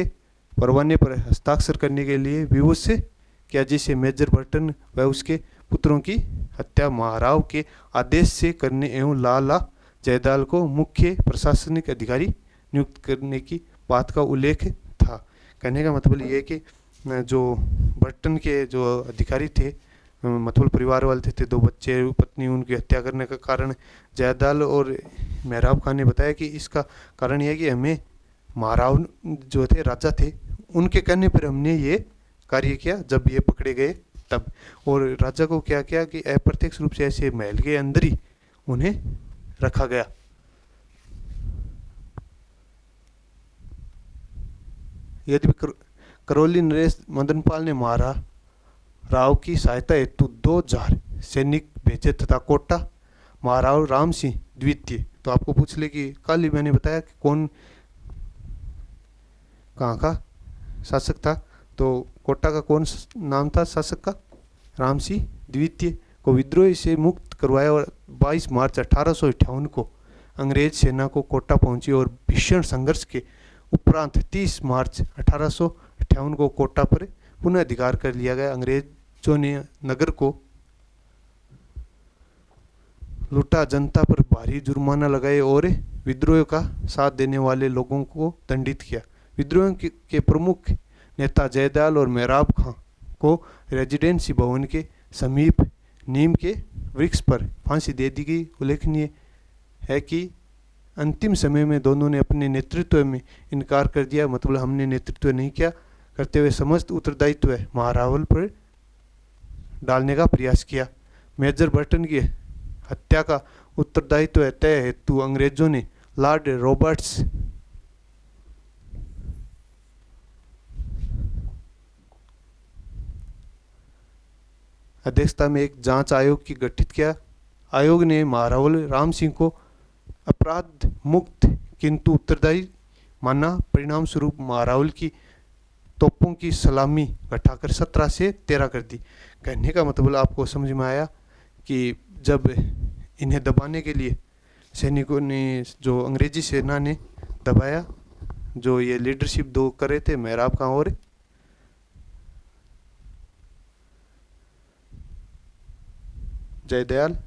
परवाने पर हस्ताक्षर करने के लिए विवश से किया, जिसे मेजर बर्टन व उसके पुत्रों की हत्या महाराव के आदेश से करने एवं लाला जयदयाल को मुख्य प्रशासनिक अधिकारी नियुक्त करने की बात का उल्लेख था। कहने का मतलब ये है कि जो बर्टन के जो अधिकारी थे, मतलब परिवार वाले थे, दो बच्चे पत्नी, उनकी हत्या करने का कारण जयदयाल और मेहराब खान ने बताया कि इसका कारण यह है कि हमें महाराव जो थे राजा थे, उनके कहने पर हमने ये कार्य किया जब ये पकड़े गए तब। और राजा को क्या किया कि अप्रत्यक्ष रूप से ऐसे महल के अंदर ही उन्हें रखा गया। यदि करौली नरेश मदनपाल ने मारा राव की सहायता हेतु 2000 सैनिक भेजे तथा कोटा महाराव राम सिंह द्वितीय, तो आपको पूछ ले कि कल ही मैंने बताया कि कौन कहाँ का शासक था, तो कोटा का कौन नाम था शासक का, राम सिंह द्वितीय को विद्रोह से मुक्त करवाया। और 22 मार्च 1858 को अंग्रेज सेना को कोटा पहुंची और भीषण संघर्ष के उपरांत 30 मार्च 1858 को कोटा पर पुनः अधिकार कर लिया गया। अंग्रेजों ने नगर को लूटा, जनता पर भारी जुर्माना लगाए और विद्रोह का साथ देने वाले लोगों को दंडित किया। विद्रोह के प्रमुख नेता जयदयाल और मेहराब खां को रेजिडेंसी भवन के समीप नीम के वृक्ष पर फांसी दे दी गई। उल्लेखनीय है कि अंतिम समय में दोनों ने अपने नेतृत्व में इनकार कर दिया, मतलब हमने नेतृत्व नहीं किया, करते हुए समस्त उत्तरदायित्व महारावल पर डालने का प्रयास किया। मेजर बर्टन की हत्या का उत्तरदायित्व तय हेतु अंग्रेजों ने लॉर्ड रॉबर्ट्स अध्यक्षता में एक जांच आयोग की गठित किया। आयोग ने महारावल राम सिंह को अपराध मुक्त किंतु उत्तरदायी माना। परिणाम स्वरूप महारावल की तोपों की सलामी घटाकर 17 से 13 कर दी। कहने का मतलब आपको समझ में आया कि जब इन्हें दबाने के लिए सैनिकों ने, जो अंग्रेजी सेना ने दबाया, जो ये लीडरशिप दो कर रहे थे मेहराब खां और जयदयाल,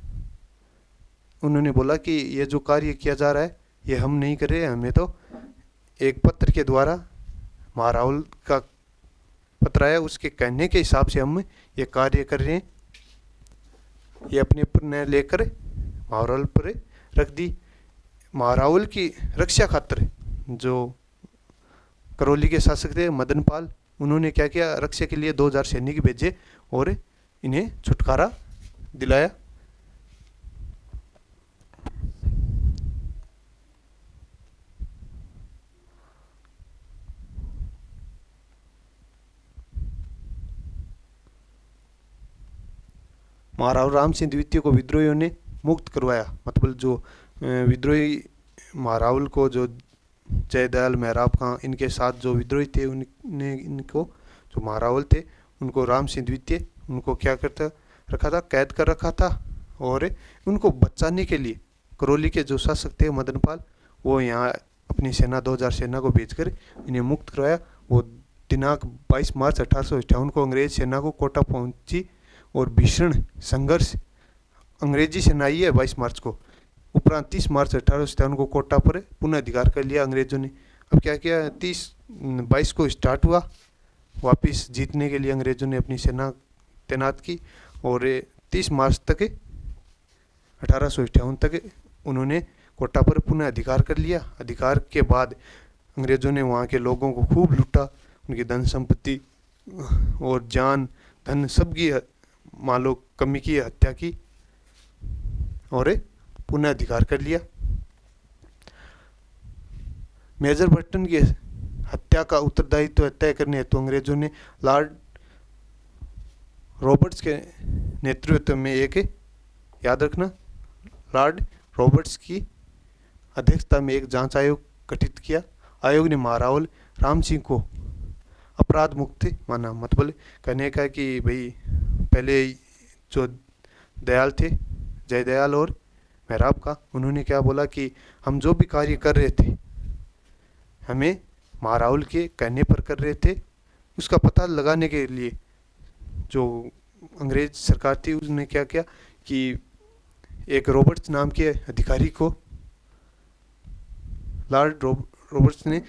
उन्होंने बोला कि ये जो कार्य किया जा रहा है ये हम नहीं कर रहे हैं, हमें तो एक पत्र के द्वारा महारावल का पत्र आया, उसके कहने के हिसाब से हम ये कार्य कर रहे हैं। ये अपने निर्णय लेकर महारावल पर रख दी। महारावल की रक्षा खातिर जो करौली के शासक थे मदनपाल, उन्होंने क्या किया, रक्षा के लिए 2000 सैनिक भेजे और इन्हें छुटकारा दिलाया। महाराव राम सिंह द्वितीय को विद्रोहियों ने मुक्त करवाया। मतलब जो विद्रोही महारावल को, जो जयदयाल मेहराब खां इनके साथ जो विद्रोही थे, उनने इनको जो महारावल थे उनको राम सिंह द्वितीय उनको क्या करता रखा था, कैद कर रखा था। और उनको बचाने के लिए करौली के जो शासक थे मदनपाल, वो यहाँ अपनी सेना 2000 सेना को भेजकर इन्हें मुक्त करवाया। वो दिनांक 22 मार्च 1858 को अंग्रेज सेना को कोटा पहुंची और भीषण संघर्ष अंग्रेजी सेना आई है 22 मार्च को। उपरांत 30 मार्च 1857 को कोटा पर पुनः अधिकार कर लिया अंग्रेजों ने। अब क्या किया, 22 को स्टार्ट हुआ, वापस जीतने के लिए अंग्रेजों ने अपनी सेना तैनात की और 30 मार्च तक 1858 तक उन्होंने कोटा पर पुनः अधिकार कर लिया। अधिकार के बाद अंग्रेजों ने वहाँ के लोगों को खूब लूटा, उनकी धन संपत्ति और जान धन सबकी मान लो कमी की, हत्या की और पुनः अधिकार कर लिया। मेजर बर्टन की हत्या का उत्तरदायित्व तय करने हेतु अंग्रेजों ने लॉर्ड रॉबर्ट्स के नेतृत्व में एक, याद रखना, लॉर्ड रॉबर्ट्स की अध्यक्षता में एक जांच आयोग गठित किया। आयोग ने महारावल राम सिंह को अपराध मुक्त माना। मतलब कहने का कि भाई पहले जो दयाल थे, जयदयाल और मेहराब का, उन्होंने क्या बोला कि हम जो भी कार्य कर रहे थे हमें महारावल के कहने पर कर रहे थे, उसका पता लगाने के लिए जो अंग्रेज सरकार थी उसने क्या किया कि एक रॉबर्ट्स नाम के अधिकारी को, लॉर्ड रॉबर्ट्स ने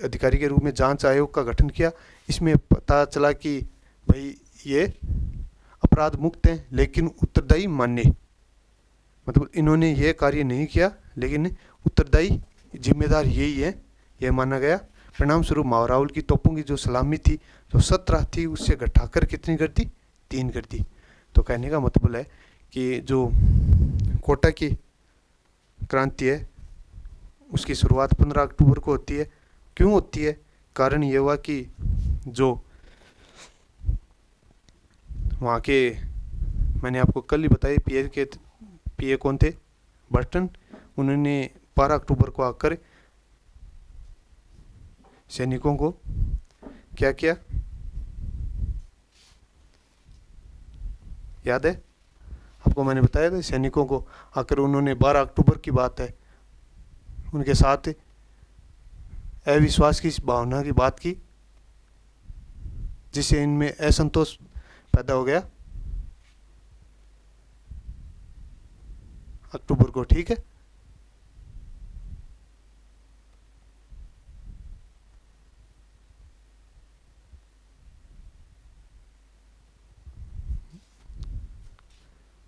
अधिकारी के रूप में जांच आयोग का गठन किया। इसमें पता चला कि भाई ये अपराध मुक्त हैं लेकिन उत्तरदायी माने, मतलब इन्होंने ये कार्य नहीं किया लेकिन उत्तरदायी जिम्मेदार यही है, यह माना गया। परिणाम स्वरूप महारावल की तोपों की जो सलामी थी, जो 17 थी, उससे घटाकर कितनी कर दी, 3 कर दी। तो कहने का मतलब है कि जो कोटा की क्रांति है उसकी शुरुआत 15 अक्टूबर को होती है। क्यों होती है? कारण ये हुआ कि जो वहाँ के, मैंने आपको कल ही बताया, पीए कौन थे, बर्टन, उन्होंने 12 अक्टूबर को आकर सैनिकों को क्या किया, याद है आपको, मैंने बताया था, सैनिकों को आकर उन्होंने 12 अक्टूबर की बात है, उनके साथ अविश्वास की भावना की बात की जिससे इनमें असंतोष पैदा हो गया अक्टूबर को, ठीक है।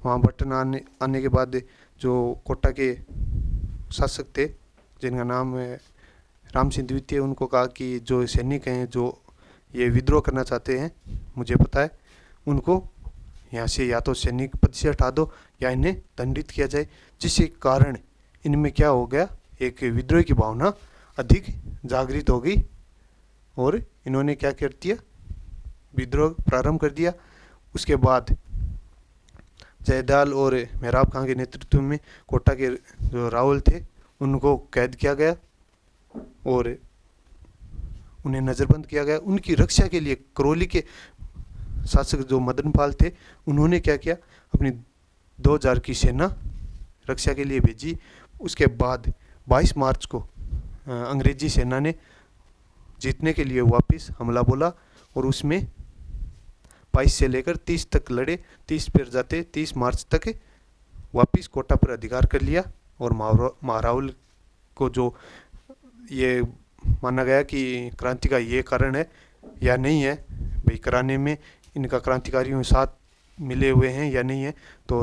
वहाँ बर्टन आने के बाद जो कोटा के शासक थे जिनका नाम है राम सिंह द्वितीय, उनको कहा कि जो सैनिक हैं जो ये विद्रोह करना चाहते हैं, मुझे पता है, उनको यहाँ से या तो सैनिक पद से हटा दो या इन्हें दंडित किया जाए, जिसके कारण इनमें क्या हो गया, एक विद्रोह की भावना अधिक जागृत हो गई और इन्होंने क्या कर दिया, विद्रोह प्रारंभ कर दिया। उसके बाद जयदयाल और मेहराब खां के नेतृत्व में कोटा के जो रावल थे उनको कैद किया गया और उन्हें नज़रबंद किया गया। उनकी रक्षा के लिए करौली के शासक जो मदनपाल थे उन्होंने क्या किया, अपनी 2000 की सेना रक्षा के लिए भेजी। उसके बाद 22 मार्च को अंग्रेजी सेना ने जीतने के लिए वापस हमला बोला और उसमें 22 से लेकर 30 तक लड़े, 30 पर जाते 30 मार्च तक वापस कोटा पर अधिकार कर लिया। और महारावल को जो ये माना गया कि क्रांति का ये कारण है या नहीं है, भाई कराने में इनका क्रांतिकारियों के साथ मिले हुए हैं या नहीं है, तो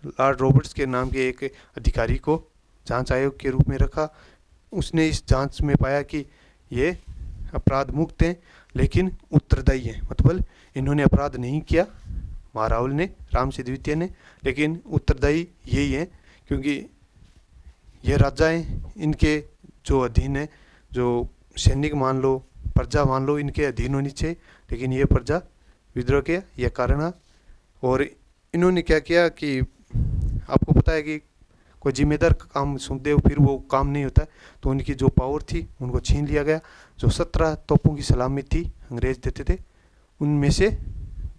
लॉर्ड रॉबर्ट्स के नाम के एक अधिकारी को जांच आयोग के रूप में रखा। उसने इस जांच में पाया कि ये अपराध मुक्त हैं लेकिन उत्तरदायी हैं, मतलब इन्होंने अपराध नहीं किया महारावल ने, राम सिंह द्वितीय ने, लेकिन उत्तरदायी यही हैं क्योंकि ये राजा हैं, इनके जो अधीन है, जो सैनिक मान लो, प्रजा मान लो, इनके अधीन होनी चाहिए, लेकिन ये प्रजा विद्रोह के यह कारण है। और इन्होंने क्या किया कि आपको पता है कि कोई जिम्मेदार काम सुनते हो फिर वो काम नहीं होता है, तो उनकी जो पावर थी उनको छीन लिया गया। जो 17 तोपों की सलामी थी अंग्रेज देते थे उनमें से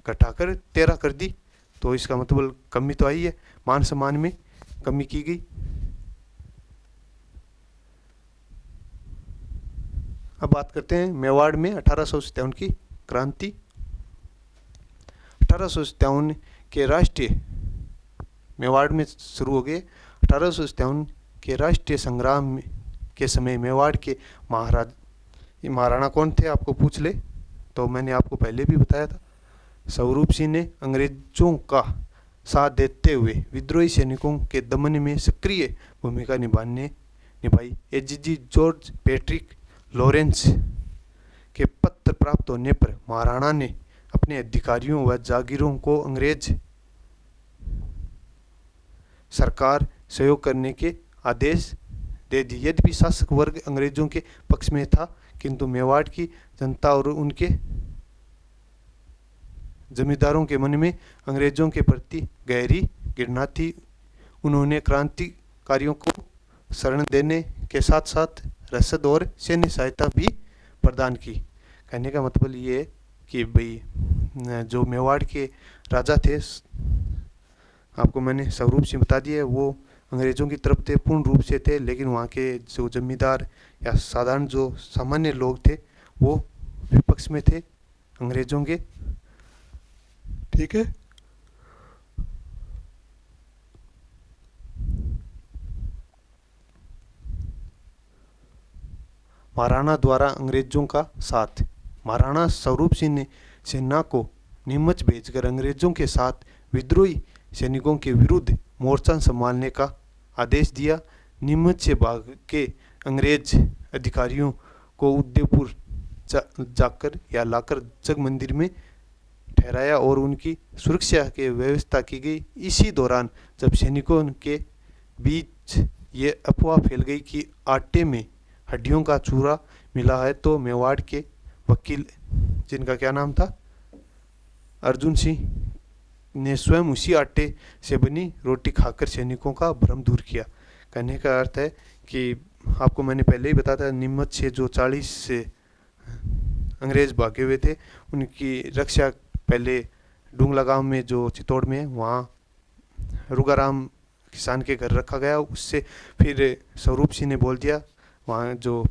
घटाकर 13 कर दी, तो इसका मतलब कमी तो आई है, मान सम्मान में कमी की गई। अब बात करते हैं मेवाड़ में 1857 की क्रांति। 1857 के राष्ट्रीय मेवाड़ में शुरू हो गए। 1857 के राष्ट्रीय संग्राम के समय मेवाड़ के महाराणा कौन थे, आपको पूछ ले तो मैंने आपको पहले भी बताया था। स्वरूप सिंह ने अंग्रेजों का साथ देते हुए विद्रोही सैनिकों के दमन में सक्रिय भूमिका निभाई। एजीजी जॉर्ज पैट्रिक लॉरेंस के पत्र प्राप्त होने पर महाराणा ने अपने अधिकारियों व जागीरों को अंग्रेज सरकार सहयोग करने के आदेश दे दिए। यद्यपि शासक वर्ग अंग्रेजों के पक्ष में था, किंतु मेवाड़ की जनता और उनके जमींदारों के मन में अंग्रेजों के प्रति गहरी घृणा थी। उन्होंने क्रांतिकारियों को शरण देने के साथ साथ रसद और सैन्य सहायता भी प्रदान की। कहने का मतलब ये है कि भाई जो मेवाड़ के राजा थे, आपको मैंने स्वरूप सिंह बता दिया, वो अंग्रेजों की तरफ थे, पूर्ण रूप से थे, लेकिन वहाँ के जो जमींदार या साधारण जो सामान्य लोग थे वो विपक्ष में थे अंग्रेजों के। ठीक है। महाराणा द्वारा अंग्रेजों का साथ। महाराणा स्वरूप सिंह ने सेना को नीमच भेजकर अंग्रेजों के साथ विद्रोही सैनिकों के विरुद्ध मोर्चा संभालने का आदेश दिया। नीमच से भाग के अंग्रेज अधिकारियों को उदयपुर जाकर या लाकर जग मंदिर में ठहराया और उनकी सुरक्षा की व्यवस्था की गई। इसी दौरान जब सैनिकों के बीच ये अफवाह फैल गई कि आटे में हड्डियों का चूरा मिला है, तो मेवाड़ के वकील, जिनका क्या नाम था, अर्जुन सिंह, ने स्वयं उसी आटे से बनी रोटी खाकर सैनिकों का भ्रम दूर किया। कहने का अर्थ है कि आपको मैंने पहले ही बताया था, नीमच से जो 40 से अंग्रेज भागे हुए थे, उनकी रक्षा पहले डूंगला गांव में जो चित्तौड़ में है, वहाँ रुगाराम किसान के घर रखा गया। उससे फिर स्वरूप सिंह ने बोल दिया, वहाँ जो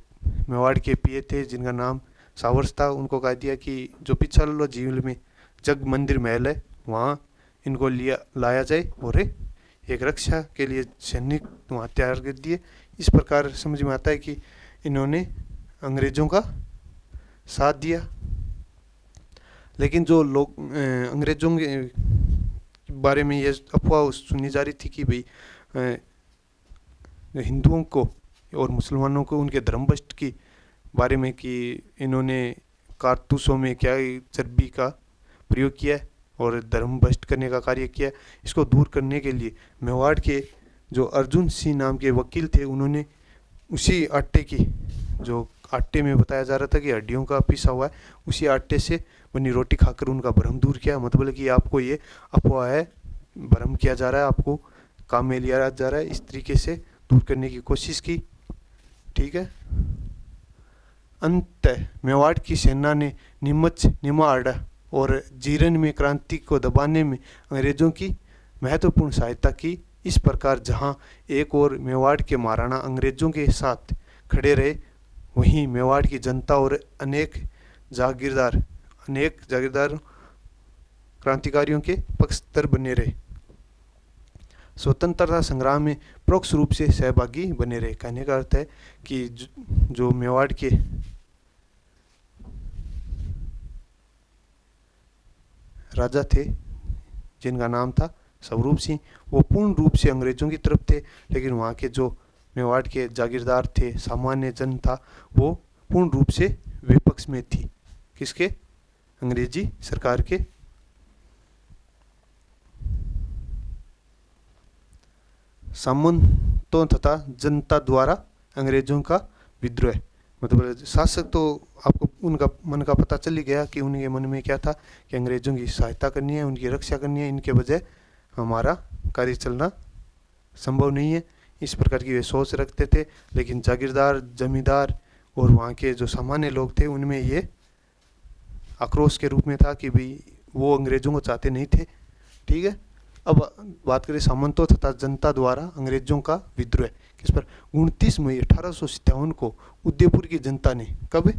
मेवाड़ के पीए थे जिनका नाम सावर्स था, उनको कह दिया कि जो पिछला झील में जग मंदिर महल है वहाँ इनको लाया जाए और एक रक्षा के लिए सैनिक वहाँ तैयार कर दिए। इस प्रकार समझ में आता है कि इन्होंने अंग्रेजों का साथ दिया। लेकिन जो लोग अंग्रेजों के बारे में ये अफवाह सुनी जा रही थी कि भाई हिंदुओं को और मुसलमानों को उनके धर्म भ्रष्ट की बारे में कि इन्होंने कारतूसों में क्या चर्बी का प्रयोग किया और धर्म भ्रष्ट करने का कार्य किया। इसको दूर करने के लिए मेवाड़ के जो अर्जुन सिंह नाम के वकील थे, उन्होंने उसी आटे की, जो आटे में बताया जा रहा था कि हड्डियों का पिसा हुआ है, उसी आटे से बनी रोटी खाकर उनका भ्रम दूर किया। मतलब कि आपको ये अफवाह है, भ्रम किया जा रहा है, आपको काम में लिया जा रहा है, इस तरीके से दूर करने की कोशिश की। ठीक है। अंत मेवाड़ की सेना ने नीमच, निमाड़ और जीरन में क्रांति को दबाने में अंग्रेजों की महत्वपूर्ण सहायता की। इस प्रकार जहां एक और मेवाड़ के महाराणा अंग्रेजों के साथ खड़े रहे, वहीं मेवाड़ की जनता और अनेक जागीरदार क्रांतिकारियों के पक्षधर बने रहे, स्वतंत्रता संग्राम में परोक्ष रूप से सहभागी बने रहे। कहने का अर्थ है कि जो मेवाड़ के राजा थे जिनका नाम था स्वरूप सिंह, वो पूर्ण रूप से अंग्रेजों की तरफ थे, लेकिन वहाँ के जो मेवाड़ के जागीरदार थे, सामान्य जन था, वो पूर्ण रूप से विपक्ष में थी। किसके? अंग्रेजी सरकार के। सामंतों तथा जनता द्वारा अंग्रेजों का विद्रोह। मतलब शासक तो आपको उनका मन का पता चल ही गया कि उनके मन में क्या था कि अंग्रेजों की सहायता करनी है, उनकी रक्षा करनी है, इनके बजाय हमारा कार्य चलना संभव नहीं है, इस प्रकार की वे सोच रखते थे। लेकिन जागीरदार, जमींदार और वहाँ के जो सामान्य लोग थे, उनमें ये आक्रोश के रूप में था कि भाई वो अंग्रेजों को चाहते नहीं थे। ठीक है। अब बात करें सामंतों तथा जनता द्वारा अंग्रेजों का विद्रोह किस पर। 29 मई 1857 को उदयपुर की जनता ने कब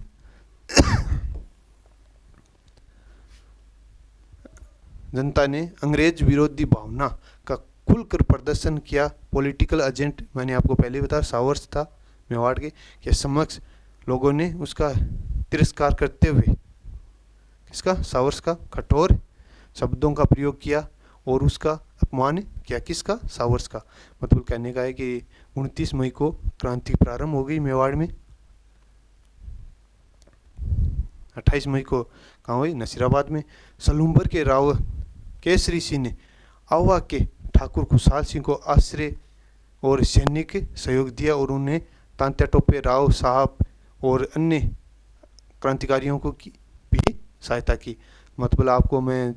जनता ने अंग्रेज विरोधी भावना का खुलकर प्रदर्शन किया। पॉलिटिकल एजेंट मैंने आपको पहले बताया सावर्स था मेवाड़ के समक्ष लोगों ने उसका तिरस्कार करते हुए किसका, सावर्स का कठोर शब्दों का प्रयोग किया और उसका अपमान किया। किसका, सावर्स का। मतलब कहने का है कि 29 मई को क्रांति प्रारंभ हो गई मेवाड़ में। 28 मई को कहाँ हुई, नसीराबाद में। सलूम्बर के राव केसरी सिंह ने आवा के ठाकुर खुशहाल सिंह को आश्रय और सैनिक सहयोग दिया और उन्हें तांत्या टोपे राव साहब और अन्य क्रांतिकारियों को भी सहायता की। मतलब आपको मैं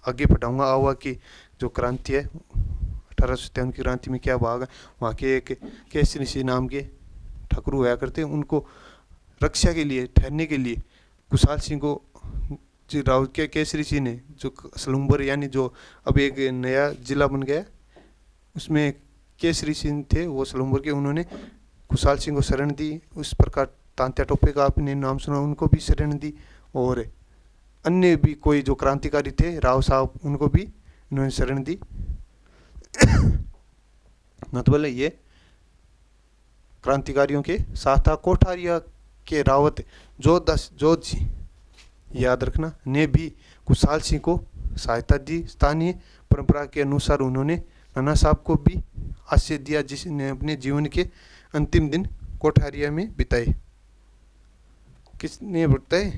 आगे बढ़ाऊंगा। आवा की जो क्रांति है 1857 की क्रांति में क्या भाग है, वहाँ के एक केसरी सिंह नाम के ठाकुर हुआ करते हैं, उनको रक्षा के लिए ठहरने के लिए खुशहाल सिंह को राव के केसरी सिंह ने जो सलूम्बर यानी जो अब एक नया जिला बन गया उसमें केसरी सिंह थे वो सलूम्बर के, उन्होंने खुशहाल सिंह को शरण दी। उस प्रकार तांत्या टोपे का आपने नाम सुना, उनको भी शरण दी और अन्य भी कोई जो क्रांतिकारी थे राव साहब उनको भी इन्होंने शरण दी। मतलब ये क्रांतिकारियों के साथ था। कोठारिया के रावत जोध सिंह याद रखना ने भी खुशहाल सिंह को सहायता दी। स्थानीय परंपरा के अनुसार उन्होंने नाना साहब को भी आश्रय दिया जिसने अपने जीवन के अंतिम दिन कोठारिया में बिताए। किसने बिताए,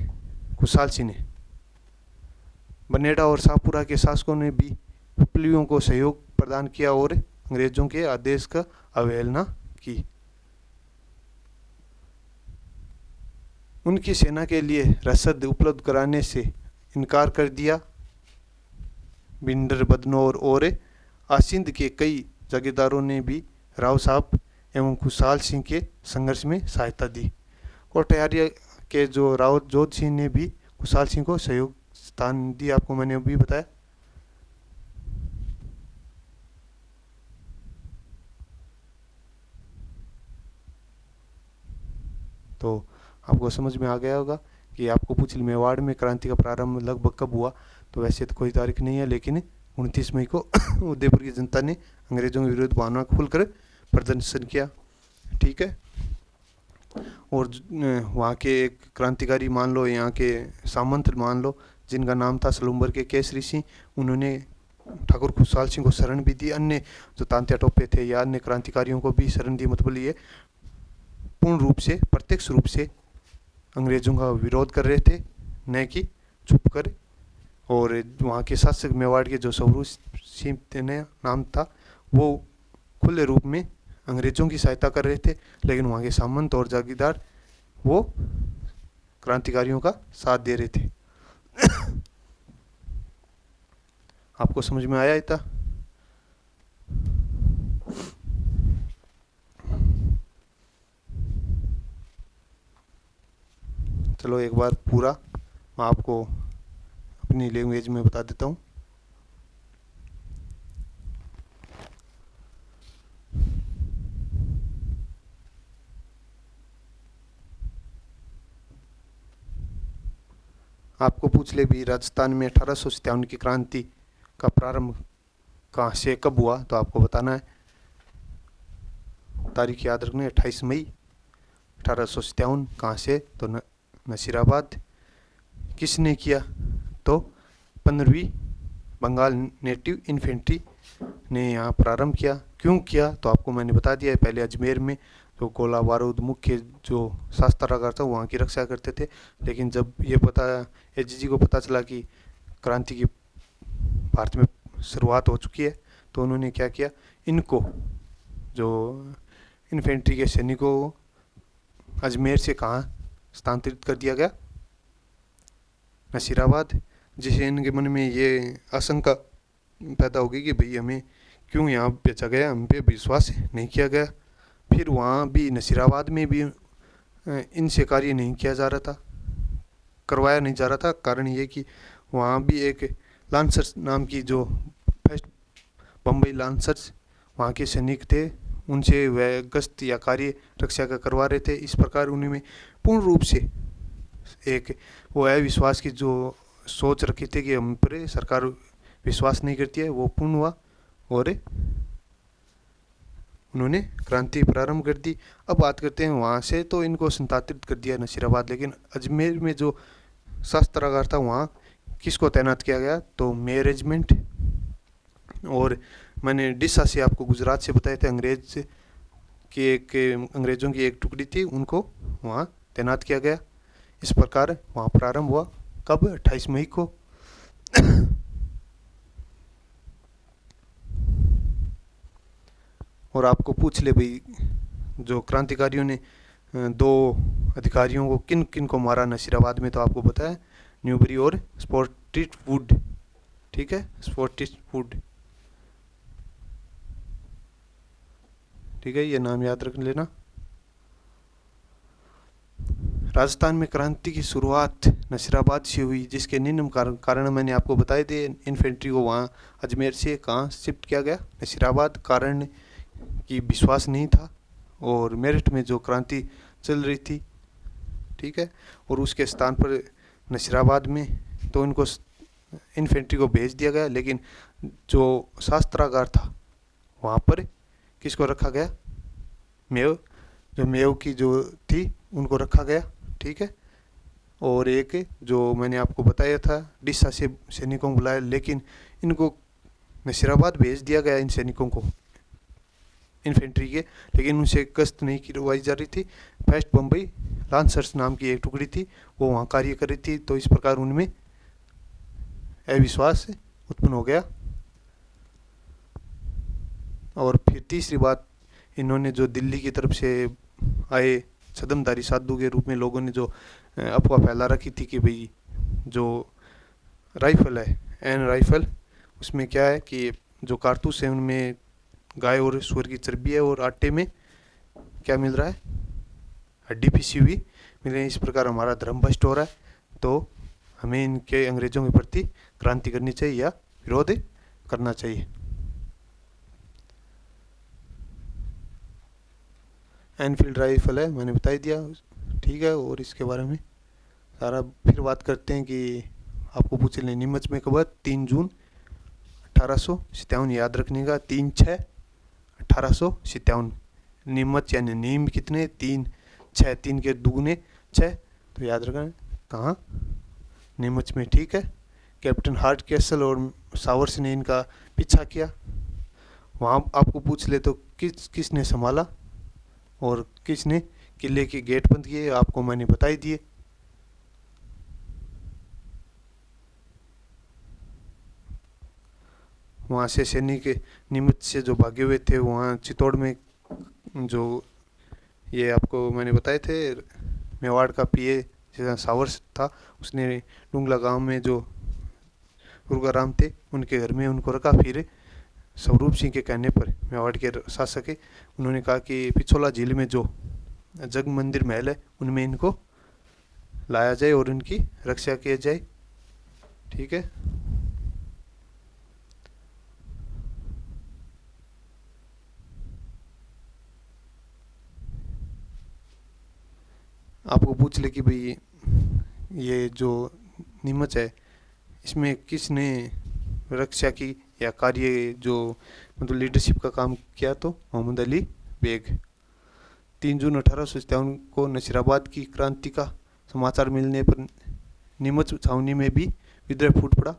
खुशहाल सिंह ने। बनेड़ा और शाहपुरा के शासकों ने भी विप्लवियों को सहयोग प्रदान किया और अंग्रेजों के आदेश का अवहेलना की। उनकी सेना के लिए रसद उपलब्ध कराने से इनकार कर दिया। बिंडर बदनौर और आसिंद के कई जागीरदारों ने भी राव साहब एवं खुशहाल सिंह के संघर्ष में सहायता दी। कोठारिया के जो राव जोध सिंह ने भी खुशहाल सिंह को सहयोग स्थान दिया, आपको मैंने अभी बताया। तो आपको समझ में आ गया होगा कि आपको पूछ ली मेवाड़ में क्रांति का प्रारंभ लगभग कब हुआ, तो वैसे तो कोई तारीख नहीं है, लेकिन 29 मई को उदयपुर की जनता ने अंग्रेजों के विरुद्ध भावना खुलकर प्रदर्शन किया। ठीक है। और वहाँ के एक क्रांतिकारी मान लो, यहाँ के सामंत मान लो, जिनका नाम था सलूम्बर के केसरी सिंह, उन्होंने ठाकुर खुशहाल सिंह को शरण भी दी। अन्य जो तांत्या टोपे थे या अन्य क्रांतिकारियों को भी शरण दी। मतलब ये पूर्ण रूप से प्रत्यक्ष रूप से अंग्रेजों का विरोध कर रहे थे, न कि चुप कर। और वहाँ के शासक मेवाड़ के जो सवरू सिंह ने नाम था, वो खुले रूप में अंग्रेजों की सहायता कर रहे थे, लेकिन वहाँ के सामंत और जागीरदार वो क्रांतिकारियों का साथ दे रहे थे। आपको समझ में आया इतना? चलो एक बार पूरा मैं आपको अपनी लैंग्वेज में बता देता हूँ। आपको पूछ ले भी राजस्थान में 1857 की क्रांति का प्रारंभ कहाँ से कब हुआ, तो आपको बताना है। तारीख याद रखनी, 28 मई 1857। कहाँ से, तो नसीराबाद। किसने किया, तो 15वीं बंगाल नेटिव इन्फेंट्री ने यहाँ प्रारंभ किया। क्यों किया, तो आपको मैंने बता दिया है। पहले अजमेर में जो गोला बारूद मुख्य जो शास्त्रागार था वहाँ की रक्षा करते थे, लेकिन जब ये एजीजी को पता चला कि क्रांति की भारत में शुरुआत हो चुकी है, तो उन्होंने क्या किया, इनको जो इन्फेंट्री के सैनिकों को अजमेर से कहाँ स्थानांतरित कर दिया गया, नसीराबाद। जिससे इनके मन में ये आशंका पैदा होगी कि भाई हमें क्यों यहाँ बेचा गया, हम पे विश्वास नहीं किया गया। फिर वहाँ भी नसीराबाद में भी इनसे कार्य नहीं किया जा रहा था, करवाया नहीं जा रहा था। कारण ये कि वहाँ भी एक लांसर नाम की जो फर्स्ट बम्बई लांसर्स वहाँ के सैनिक थे, उनसे वह गश्त या कार्य रक्षा का करवा रहे थे। इस प्रकार उन्हें पूर्ण रूप से एक वो अविश्वास की जो सोच रखी थी कि हम पर सरकार विश्वास नहीं करती है, वो पूर्ण हुआ और उन्होंने क्रांति प्रारंभ कर दी। अब बात करते हैं वहाँ से, तो इनको संताड़ित कर दिया नसीराबाद, लेकिन अजमेर में जो शस्त्रागार था वहाँ किसको तैनात किया गया, तो मेयर रेजिमेंट। और मैंने डिसा से आपको गुजरात से बताए थे, अंग्रेज़ों की एक टुकड़ी थी, उनको वहाँ तैनात किया गया। इस प्रकार वहाँ प्रारंभ हुआ कब, 28 मई को। और आपको पूछ ले भाई, जो क्रांतिकारियों ने दो अधिकारियों को किन किन को मारा नसीराबाद में, तो आपको पता है, न्यूबरी और स्पॉटिसवुड। ठीक है, स्पॉटिसवुड, ठीक है, ये नाम याद रख लेना। राजस्थान में क्रांति की शुरुआत नसीराबाद से हुई, जिसके निम्न कारण मैंने आपको बताए थे। इन्फेंट्री को वहाँ अजमेर से कहाँ शिफ्ट किया गया, नसीराबाद, कारण कि विश्वास नहीं था और मेरठ में जो क्रांति चल रही थी, ठीक है, और उसके स्थान पर नसीराबाद में तो इनको इन्फेंट्री को भेज दिया गया। लेकिन जो शस्त्रागार था वहाँ पर किसको रखा गया, मेव की जो थी उनको रखा गया, ठीक है। और एक जो मैंने आपको बताया था, डिस्सा से सैनिकों को बुलाया, लेकिन इनको नसीराबाद भेज दिया गया, इन सैनिकों को, इन्फेंट्री के, लेकिन उनसे गश्त नहीं करवाई जा रही थी। फर्स्ट बम्बई लांसर्स नाम की एक टुकड़ी थी, वो वहाँ कार्य कर रही थी, तो इस प्रकार उनमें अविश्वास उत्पन्न हो गया। और फिर तीसरी बात, इन्होंने जो दिल्ली की तरफ से आए सदमधारी साधु के रूप में लोगों ने जो अफवाह फैला रखी थी कि भाई जो राइफल है, एन राइफल, उसमें क्या है कि जो कारतूस है उनमें गाय और सूअर की चर्बी है, और आटे में क्या मिल रहा है, हड्डी पीसी हुई मिल रही है। इस प्रकार हमारा धर्म भ्रष्ट हो रहा है, तो हमें इनके अंग्रेज़ों के प्रति क्रांति करनी चाहिए या विरोध करना चाहिए। एनफील्ड राइफल है, मैंने बता ही दिया, ठीक है। और इसके बारे में सारा फिर बात करते हैं कि आपको पूछ लें नीमच में कब, 3 जून 1857, याद रखने का, 3/6/1857। नीमच यानी नीम कितने, 3/6, 3 के दुगने 6, तो याद रखना कहाँ, नीमच में, ठीक है। कैप्टन हार्ट कैसल और सावर्स ने इनका पीछा किया। वहाँ आपको पूछ ले तो किसने संभाला और किसने किले के गेट बंद किए, आपको मैंने बता ही दिए। वहाँ से सैनिक नीमच से जो भागे हुए थे, वहाँ चित्तौड़ में जो ये आपको मैंने बताए थे, मेवाड़ का पीए जैसा सावर्स था, उसने डुंगला गांव में जो दुर्गाराम थे उनके घर में उनको रखा। फिर स्वरूप सिंह के कहने पर मेवाड़ के शासक है, उन्होंने कहा कि पिछोला झील में जो जग मंदिर महल है उनमें इनको लाया जाए और इनकी रक्षा किया जाए, ठीक है। आपको पूछ ले कि भाई ये जो नीमच है इसमें किसने रक्षा की या कार्य जो मतलब लीडरशिप का काम किया, तो मोहम्मद अली बेग। 3 जून 1857 को नसीराबाद की क्रांति का समाचार मिलने पर नीमच छावनी में भी विद्रोह फूट पड़ा।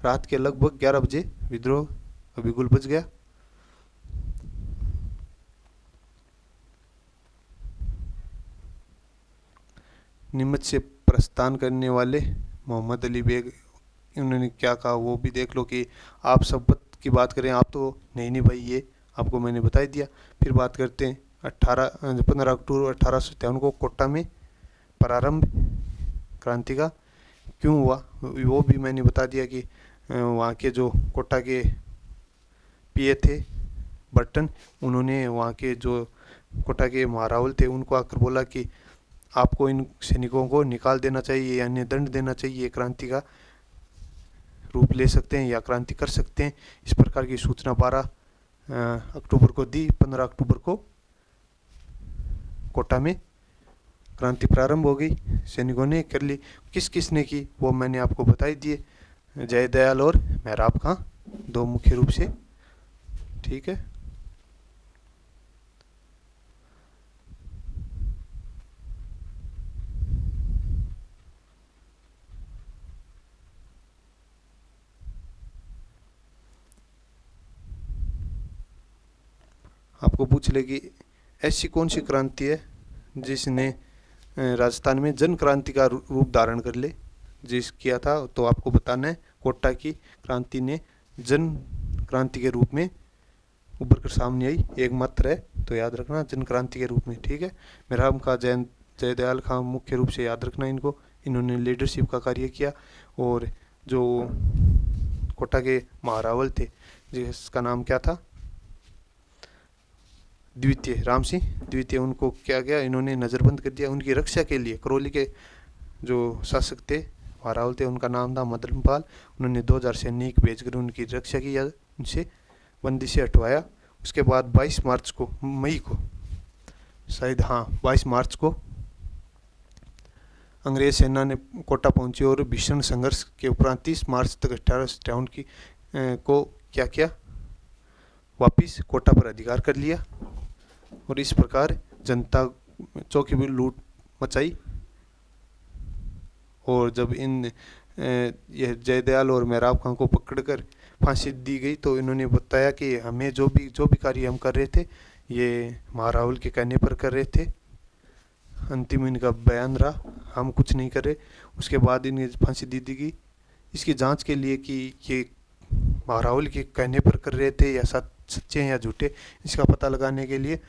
रात के लगभग 11 बजे विद्रोह अभिगुल बच गया। नीमच से प्रस्थान करने वाले मोहम्मद अली बेग, उन्होंने क्या कहा वो भी देख लो कि आप शपथ की बात करें, आप तो नहीं भाई, ये आपको मैंने बता ही दिया। फिर बात करते हैं 15 अक्टूबर 1857 को कोटा में प्रारंभ क्रांति का क्यों हुआ, वो भी मैंने बता दिया कि वहाँ के जो कोटा के पीए थे बर्टन, उन्होंने वहाँ के जो कोटा के महारावल थे उनको आकर बोला कि आपको इन सैनिकों को निकाल देना चाहिए यानी दंड देना चाहिए क्रांति का रूप ले सकते हैं या क्रांति कर सकते हैं। इस प्रकार की सूचना 12 अक्टूबर को दी। 15 अक्टूबर को कोटा में क्रांति प्रारंभ हो गई, सैनिकों ने कर ली। किस किस ने की वो मैंने आपको बताई दिए, जयदयाल और मेहराब खां, दो मुख्य रूप से। ठीक है, आपको पूछ ले कि ऐसी कौन सी क्रांति है जिसने राजस्थान में जन क्रांति का रूप धारण कर ले, जिस किया था, तो आपको बताना है कोटा की क्रांति ने जन क्रांति के रूप में उभर कर सामने आई, एकमात्र है, तो याद रखना जन क्रांति के रूप में। ठीक है, मेहराब खां, जयदयाल खां मुख्य रूप से याद रखना इनको, इन्होंने लीडरशिप का कार्य किया। और जो कोटा के महारावल थे जिसका नाम क्या था, द्वितीय, राम सिंह द्वितीय, उनको क्या गया, इन्होंने नज़रबंद कर दिया। उनकी रक्षा के लिए करौली के जो शासक थे महारावल थे, उनका नाम था मदनपाल, उन्होंने 2000 सैनिक भेजकर उनकी रक्षा की, उनसे बंदी से हटवाया। उसके बाद 22 मार्च को, मई को शायद, हाँ 22 मार्च को अंग्रेज सेना ने कोटा पहुंची और भीषण संघर्ष के उपरांत 30 मार्च तक 1857 की को क्या किया, वापिस कोटा पर अधिकार कर लिया। और इस प्रकार जनता चौकी में लूट मचाई। और जब इन यह जयदयाल और मेहराब खां को पकड़कर फांसी दी गई तो इन्होंने बताया कि हमें जो भी कार्य हम कर रहे थे ये महारावल के कहने पर कर रहे थे। अंतिम इनका बयान रहा, हम कुछ नहीं कर रहे। उसके बाद इन्हें फांसी दी गई। इसकी जांच के लिए कि ये महारावल के कहने पर कर रहे थे या सच्चे हैं या झूठे, इसका पता लगाने के लिए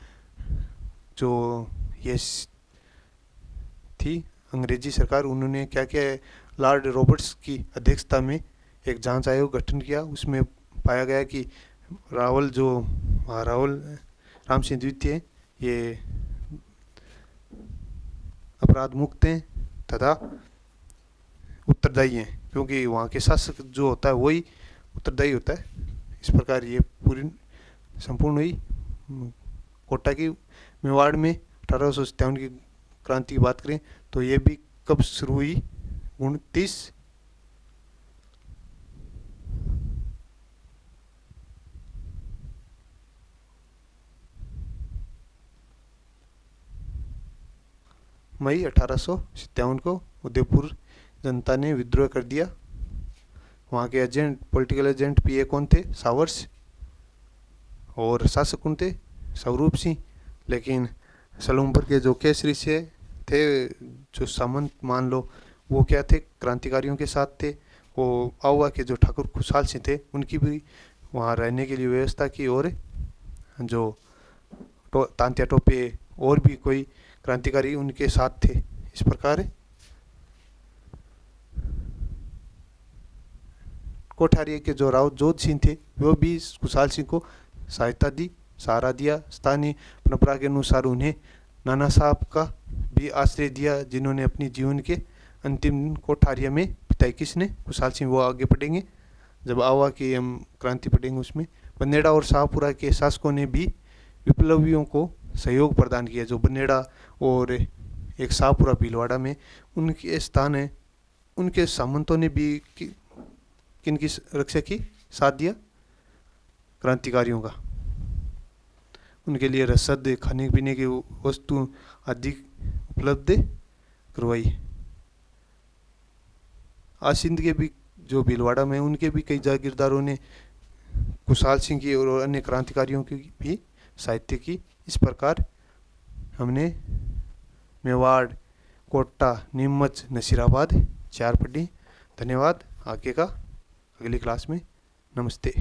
जो ये थी अंग्रेजी सरकार, उन्होंने क्या किया, लॉर्ड रॉबर्ट्स की अध्यक्षता में एक जांच आयोग गठन किया। उसमें पाया गया कि महारावल राम सिंह द्वितीय ये अपराध मुक्त हैं तथा उत्तरदायी हैं, क्योंकि वहाँ के शासक जो होता है वही उत्तरदायी होता है। इस प्रकार ये पूरी संपूर्ण हुई कोटा की। मेवाड़ में 1857 की क्रांति की बात करें तो ये भी कब शुरू हुई, 29 मई 1857 को उदयपुर जनता ने विद्रोह कर दिया। वहाँ के एजेंट, पॉलिटिकल एजेंट पीए कौन थे, सावर्स, और शासक कौन थे, स्वरूप सिंह। लेकिन सलूमपुर के जो केसरी से थे, जो सामंत मान लो, वो क्या थे, क्रांतिकारियों के साथ थे। वो आउवा के जो ठाकुर खुशहाल सिंह थे उनकी भी वहाँ रहने के लिए व्यवस्था की। और जो तांत्या टोपे और भी कोई क्रांतिकारी उनके साथ थे। इस प्रकार कोठारिया के जो राव जोध सिंह थे वो भी खुशहाल सिंह को सहायता दी, सहारा दिया। स्थानीय परंपरा के अनुसार उन्हें नाना साहब का भी आश्रय दिया, जिन्होंने अपनी जीवन के अंतिम दिन कोठारिया में बिताई। किसने, खुशहाल सिंह, वो आगे पढ़ेंगे जब आवा की हम क्रांति पढ़ेंगे उसमें। बनेड़ा और शाहपुरा के शासकों ने भी विप्लवियों को सहयोग प्रदान किया। जो बनेड़ा और एक शाहपुरा भीलवाड़ा में उनके स्थान है, उनके सामंतों ने भी किनकी रक्षा की, साथ दिया क्रांतिकारियों का। उनके लिए रसद, खाने पीने की वस्तु आदि उपलब्ध करवाई। आसिंद के भी जो भीलवाड़ा में, उनके भी कई जागीरदारों ने खुशहाल सिंह की और अन्य क्रांतिकारियों की भी सहायता की। इस प्रकार हमने मेवाड़, कोटा, नीमच, नसीराबाद 4 पढ़ी। धन्यवाद। आगे का अगली क्लास में। नमस्ते।